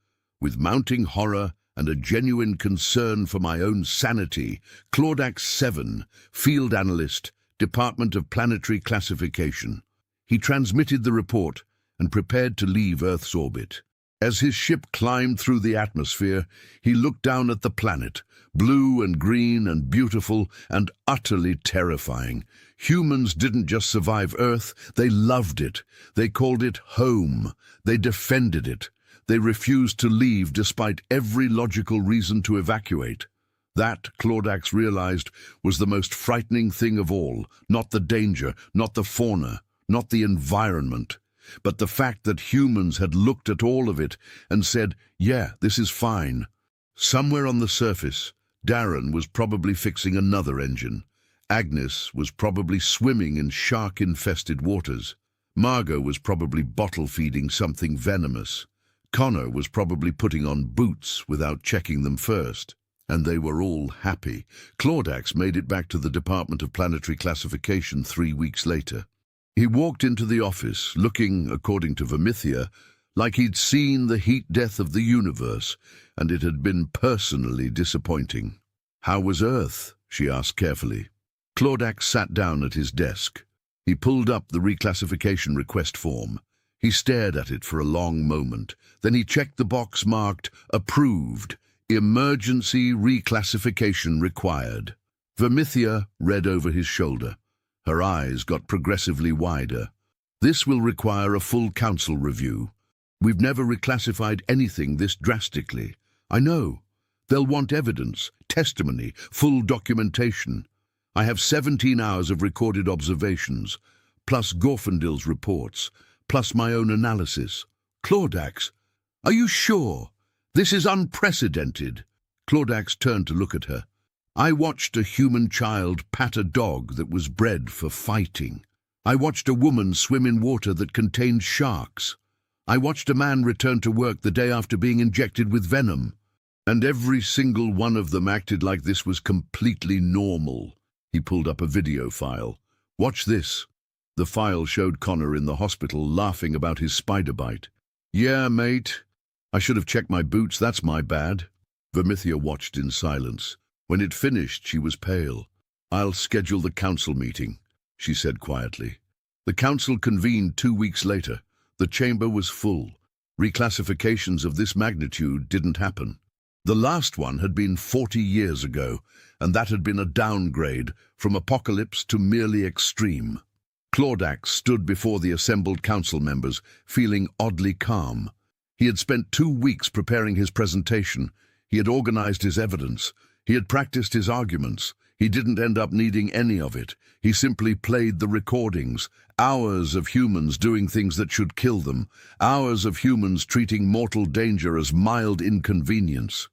with mounting horror and a genuine concern for my own sanity, Claudax 7, Field Analyst, Department of Planetary Classification. He transmitted the report and prepared to leave Earth's orbit. As his ship climbed through the atmosphere, he looked down at the planet, blue and green and beautiful and utterly terrifying. Humans didn't just survive Earth, they loved it. They called it home. They defended it. They refused to leave despite every logical reason to evacuate. That, Claudax realized, was the most frightening thing of all, not the danger, not the fauna, not the environment. but the fact that humans had looked at all of it and said, yeah, this is fine. Somewhere on the surface, Darren was probably fixing another engine. Agnes was probably swimming in shark-infested waters. Margot was probably bottle-feeding something venomous. Connor was probably putting on boots without checking them first. And they were all happy. Claudax made it back to the Department of Planetary Classification 3 weeks later. He walked into the office, looking, according to Vermithia, like he'd seen the heat death of the universe, and it had been personally disappointing. "How was Earth?" she asked carefully. Claudax sat down at his desk. He pulled up the reclassification request form. He stared at it for a long moment. Then he checked the box marked "Approved. Emergency reclassification required." Vermithia read over his shoulder. Her eyes got progressively wider. "This will require a full council review. We've never reclassified anything this drastically. I know. They'll want evidence, testimony, full documentation. I have 17 hours of recorded observations, plus Gorfindil's reports, plus my own analysis." "Claudax, are you sure? This is unprecedented." Claudax turned to look at her. "I watched a human child pat a dog that was bred for fighting. I watched a woman swim in water that contained sharks. I watched a man return to work the day after being injected with venom. And every single one of them acted like this was completely normal." He pulled up a video file. "Watch this." The file showed Connor in the hospital laughing about his spider bite. "Yeah, mate. I should have checked my boots, that's my bad." Vermithia watched in silence. When it finished, she was pale. "I'll schedule the council meeting," she said quietly. The council convened 2 weeks later. The chamber was full. Reclassifications of this magnitude didn't happen. The last one had been 40 years ago, and that had been a downgrade from apocalypse to merely extreme. Claudax stood before the assembled council members, feeling oddly calm. He had spent 2 weeks preparing his presentation. He had organized his evidence. He had practiced his arguments. He didn't end up needing any of it. He simply played the recordings. Hours of humans doing things that should kill them. Hours of humans treating mortal danger as mild inconvenience.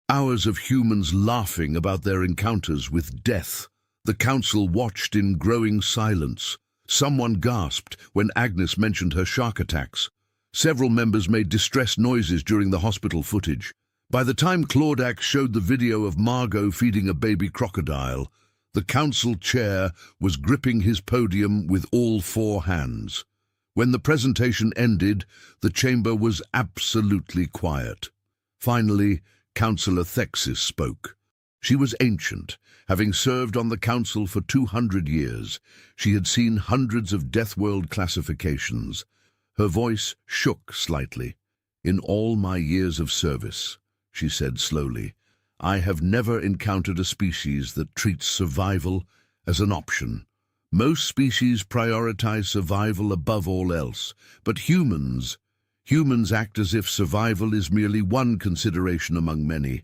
Hours of humans laughing about their encounters with death. The council watched in growing silence. Someone gasped when Agnes mentioned her shark attacks. Several members made distressed noises during the hospital footage. By the time Claudax showed the video of Margot feeding a baby crocodile, the council chair was gripping his podium with all 4 hands. When the presentation ended, the chamber was absolutely quiet. Finally, Councillor Thexis spoke. She was ancient, having served on the council for 200 years. She had seen hundreds of Deathworld classifications. Her voice shook slightly. "In all my years of service," she said slowly, "I have never encountered a species that treats survival as an option. Most species prioritize survival above all else, but humans act as if survival is merely one consideration among many,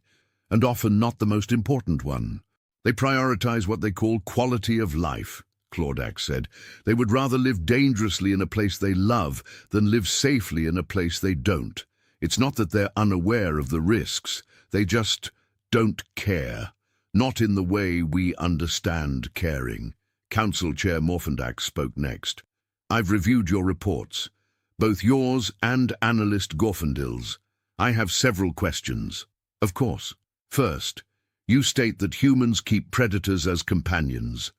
and often not the most important one. They prioritize what they call quality of life," Claudax said. "They would rather live dangerously in a place they love than live safely in a place they don't. It's not that they're unaware of the risks, they just don't care. Not in the way we understand caring." Council Chair Morphendax spoke next. "I've reviewed your reports, both yours and analyst Gorfindil's. I have several questions." "Of course. First, you state that humans keep predators as companions.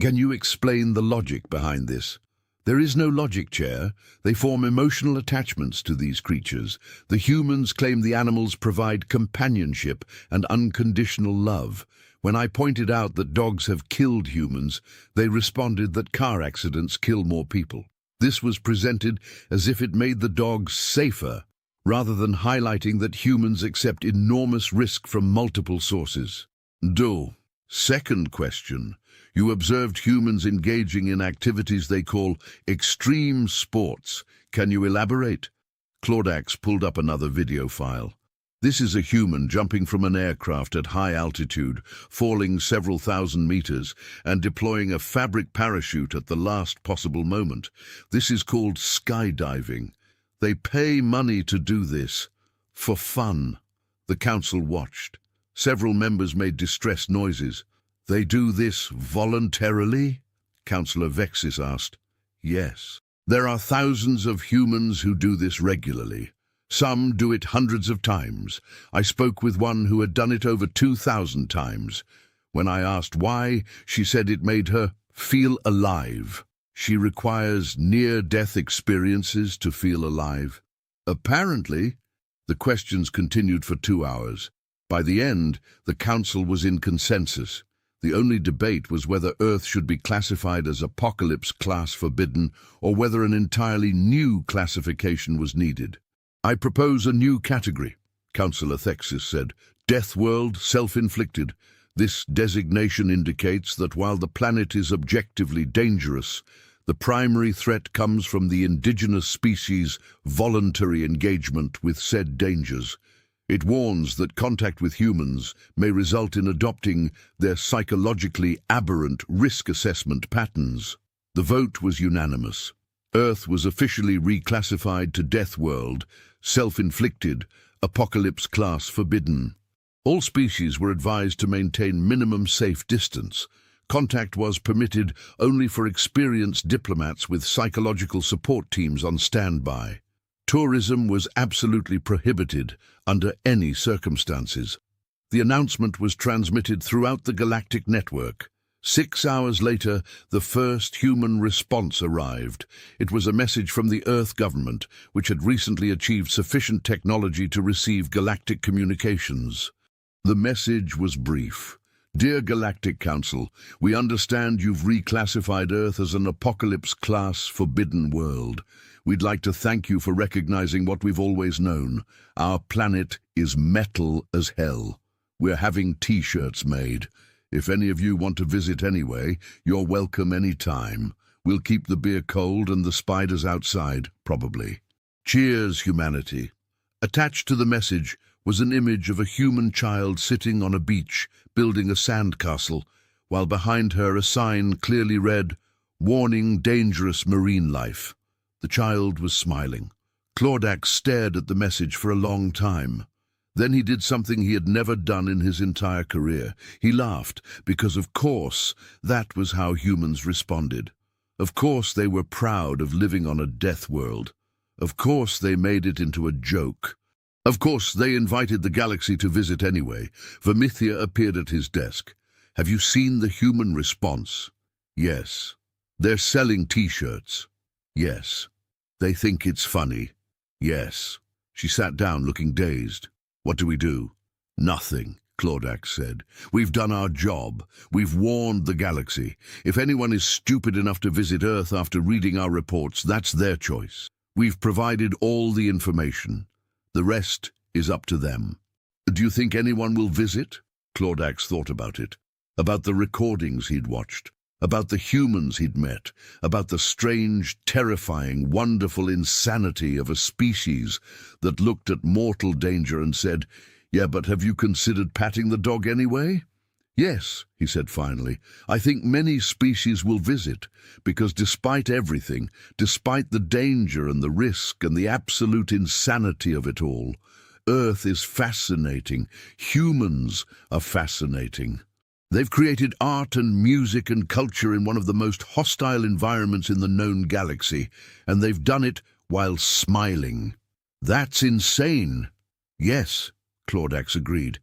Can you explain the logic behind this?" "There is no logic, Chair. They form emotional attachments to these creatures. The humans claim the animals provide companionship and unconditional love. When I pointed out that dogs have killed humans, they responded that car accidents kill more people. This was presented as if it made the dogs safer, rather than highlighting that humans accept enormous risk from multiple sources." Second question. You observed humans engaging in activities they call extreme sports. Can you elaborate?" Claudax pulled up another video file. This is a human jumping from an aircraft at high altitude, falling several thousand meters, and deploying a fabric parachute at the last possible moment. This is called skydiving. They pay money to do this. For fun. The council watched. Several members made distressed noises. They do this voluntarily? Councillor Vexis asked. Yes. There are thousands of humans who do this regularly. Some do it hundreds of times. I spoke with one who had done it over 2,000 times. When I asked why, she said it made her feel alive. She requires near-death experiences to feel alive. Apparently, the questions continued for 2 hours. By the end, the council was in consensus. The only debate was whether Earth should be classified as Apocalypse Class Forbidden or whether an entirely new classification was needed. I propose a new category, Councillor Thexis said. Deathworld, self-inflicted. This designation indicates that while the planet is objectively dangerous, the primary threat comes from the indigenous species' voluntary engagement with said dangers. It warns that contact with humans may result in adopting their psychologically aberrant risk assessment patterns. The vote was unanimous. Earth was officially reclassified to Deathworld, self-inflicted, Apocalypse Class Forbidden. All species were advised to maintain minimum safe distance. Contact was permitted only for experienced diplomats with psychological support teams on standby. Tourism was absolutely prohibited under any circumstances. The announcement was transmitted throughout the galactic network. 6 hours later, the first human response arrived. It was a message from the Earth government, which had recently achieved sufficient technology to receive galactic communications. The message was brief. Dear Galactic Council, we understand you've reclassified Earth as an Apocalypse Class Forbidden world. We'd like to thank you for recognizing what we've always known. Our planet is metal as hell. We're having T-shirts made. If any of you want to visit anyway, you're welcome any time. We'll keep the beer cold and the spiders outside, probably. Cheers, humanity. Attached to the message was an image of a human child sitting on a beach, building a sandcastle, while behind her a sign clearly read, "Warning dangerous marine life." The child was smiling. Clordax stared at the message for a long time. Then he did something he had never done in his entire career. He laughed, because of course that was how humans responded. Of course they were proud of living on a death world. Of course they made it into a joke. Of course they invited the galaxy to visit anyway. Vermithia appeared at his desk. Have you seen the human response? Yes. They're selling T-shirts. Yes. They think it's funny. Yes. She sat down looking dazed. What do we do? Nothing, Clordax said. We've done our job. We've warned the galaxy. If anyone is stupid enough to visit Earth after reading our reports, that's their choice. We've provided all the information. The rest is up to them. Do you think anyone will visit? Clordax thought about it. About the recordings he'd watched. About the humans he'd met. About the strange, terrifying, wonderful insanity of a species that looked at mortal danger and said, "Yeah, but have you considered patting the dog anyway?" "Yes," he said finally. "I think many species will visit, because despite everything, despite the danger and the risk and the absolute insanity of it all, Earth is fascinating. Humans are fascinating. They've created art and music and culture in one of the most hostile environments in the known galaxy, and they've done it while smiling. That's insane." "Yes," Clordax agreed.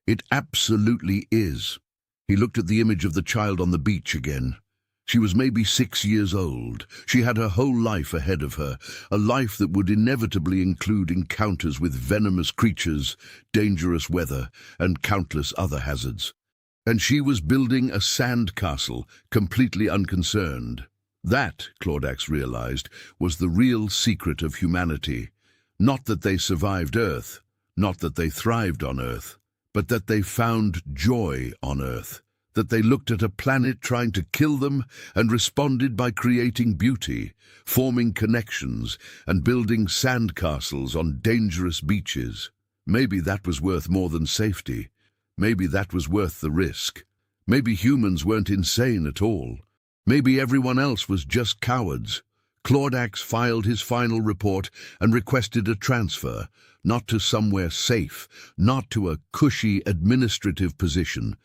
"It absolutely is." He looked at the image of the child on the beach again. She was maybe 6 years old. She had her whole life ahead of her, a life that would inevitably include encounters with venomous creatures, dangerous weather, and countless other hazards. And she was building a sandcastle, completely unconcerned. That, Clordax realized, was the real secret of humanity. Not that they survived Earth, not that they thrived on Earth, but that they found joy on Earth, that they looked at a planet trying to kill them and responded by creating beauty, forming connections, and building sandcastles on dangerous beaches. Maybe that was worth more than safety. Maybe that was worth the risk. Maybe humans weren't insane at all. Maybe everyone else was just cowards. Claudax filed his final report and requested a transfer, not to somewhere safe, not to a cushy administrative position,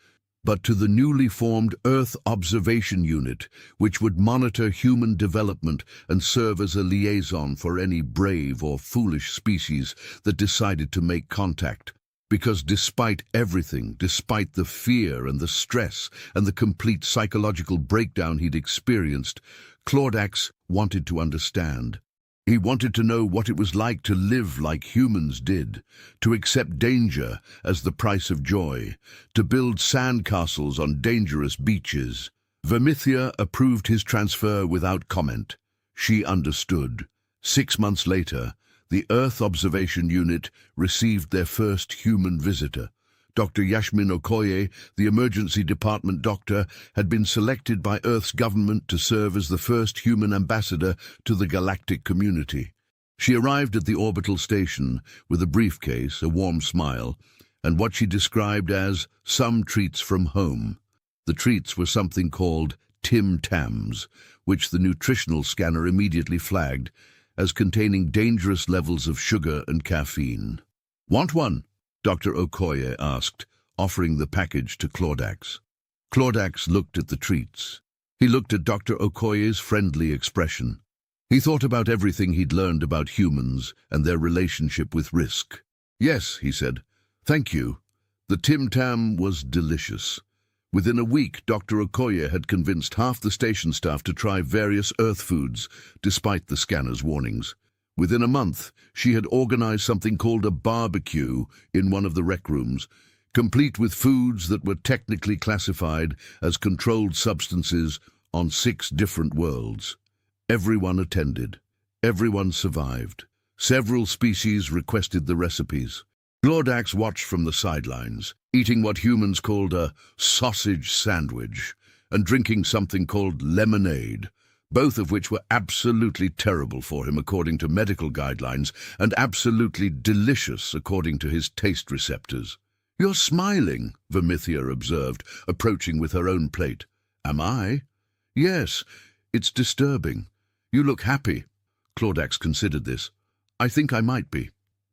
but to the newly formed Earth Observation Unit, which would monitor human development and serve as a liaison for any brave or foolish species that decided to make contact. Because despite everything, despite the fear and the stress and the complete psychological breakdown he'd experienced, Claudax wanted to understand. He wanted to know what it was like to live like humans did, to accept danger as the price of joy, to build sandcastles on dangerous beaches. Vermithia approved his transfer without comment. She understood. 6 months later, the Earth Observation Unit received their first human visitor. Dr. Yasmin Okoye, the emergency department doctor, had been selected by Earth's government to serve as the first human ambassador to the galactic community. She arrived at the orbital station with a briefcase, a warm smile, and what she described as some treats from home. The treats were something called Tim Tams, which the nutritional scanner immediately flagged as containing dangerous levels of sugar and caffeine. "Want one?" Dr. Okoye asked, offering the package to Claudax. Claudax looked at the treats. He looked at Dr. Okoye's friendly expression. He thought about everything he'd learned about humans and their relationship with risk. "Yes," he said. "Thank you." The Tim Tam was delicious. Within a week, Dr. Okoye had convinced half the station staff to try various Earth foods, despite the scanner's warnings. Within a month, she had organized something called a barbecue in one of the rec rooms, complete with foods that were technically classified as controlled substances on 6 different worlds. Everyone attended. Everyone survived. Several species requested the recipes. Claudax watched from the sidelines, eating what humans called a sausage sandwich and drinking something called lemonade, both of which were absolutely terrible for him according to medical guidelines and absolutely delicious according to his taste receptors. "You're smiling," Vermithia observed, approaching with her own plate. "Am I?" "Yes, it's disturbing. You look happy." Claudax considered this. "I think I might be.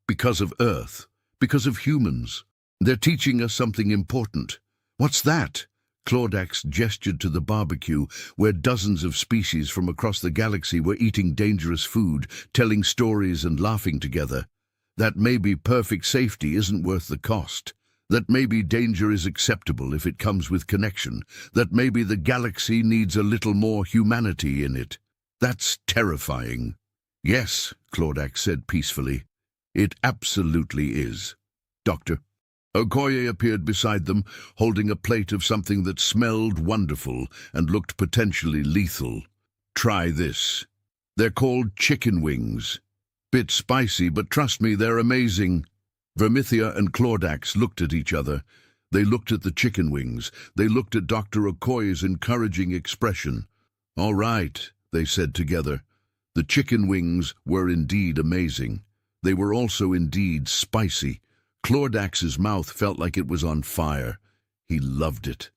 Because of Earth. Because of humans. They're teaching us something important." "What's that?" Claudax gestured to the barbecue, where dozens of species from across the galaxy were eating dangerous food, telling stories and laughing together. "That maybe perfect safety isn't worth the cost. That maybe danger is acceptable if it comes with connection. That maybe the galaxy needs a little more humanity in it. That's terrifying." "Yes," Claudax said peacefully. "It absolutely is." "Doctor." Okoye appeared beside them, holding a plate of something that smelled wonderful and looked potentially lethal. "Try this. They're called chicken wings. Bit spicy, but trust me, they're amazing." Vermithia and Claudax looked at each other. They looked at the chicken wings. They looked at Dr. Okoye's encouraging expression. "All right," they said together. The chicken wings were indeed amazing. They were also indeed spicy. Claudax's mouth felt like it was on fire. He loved it.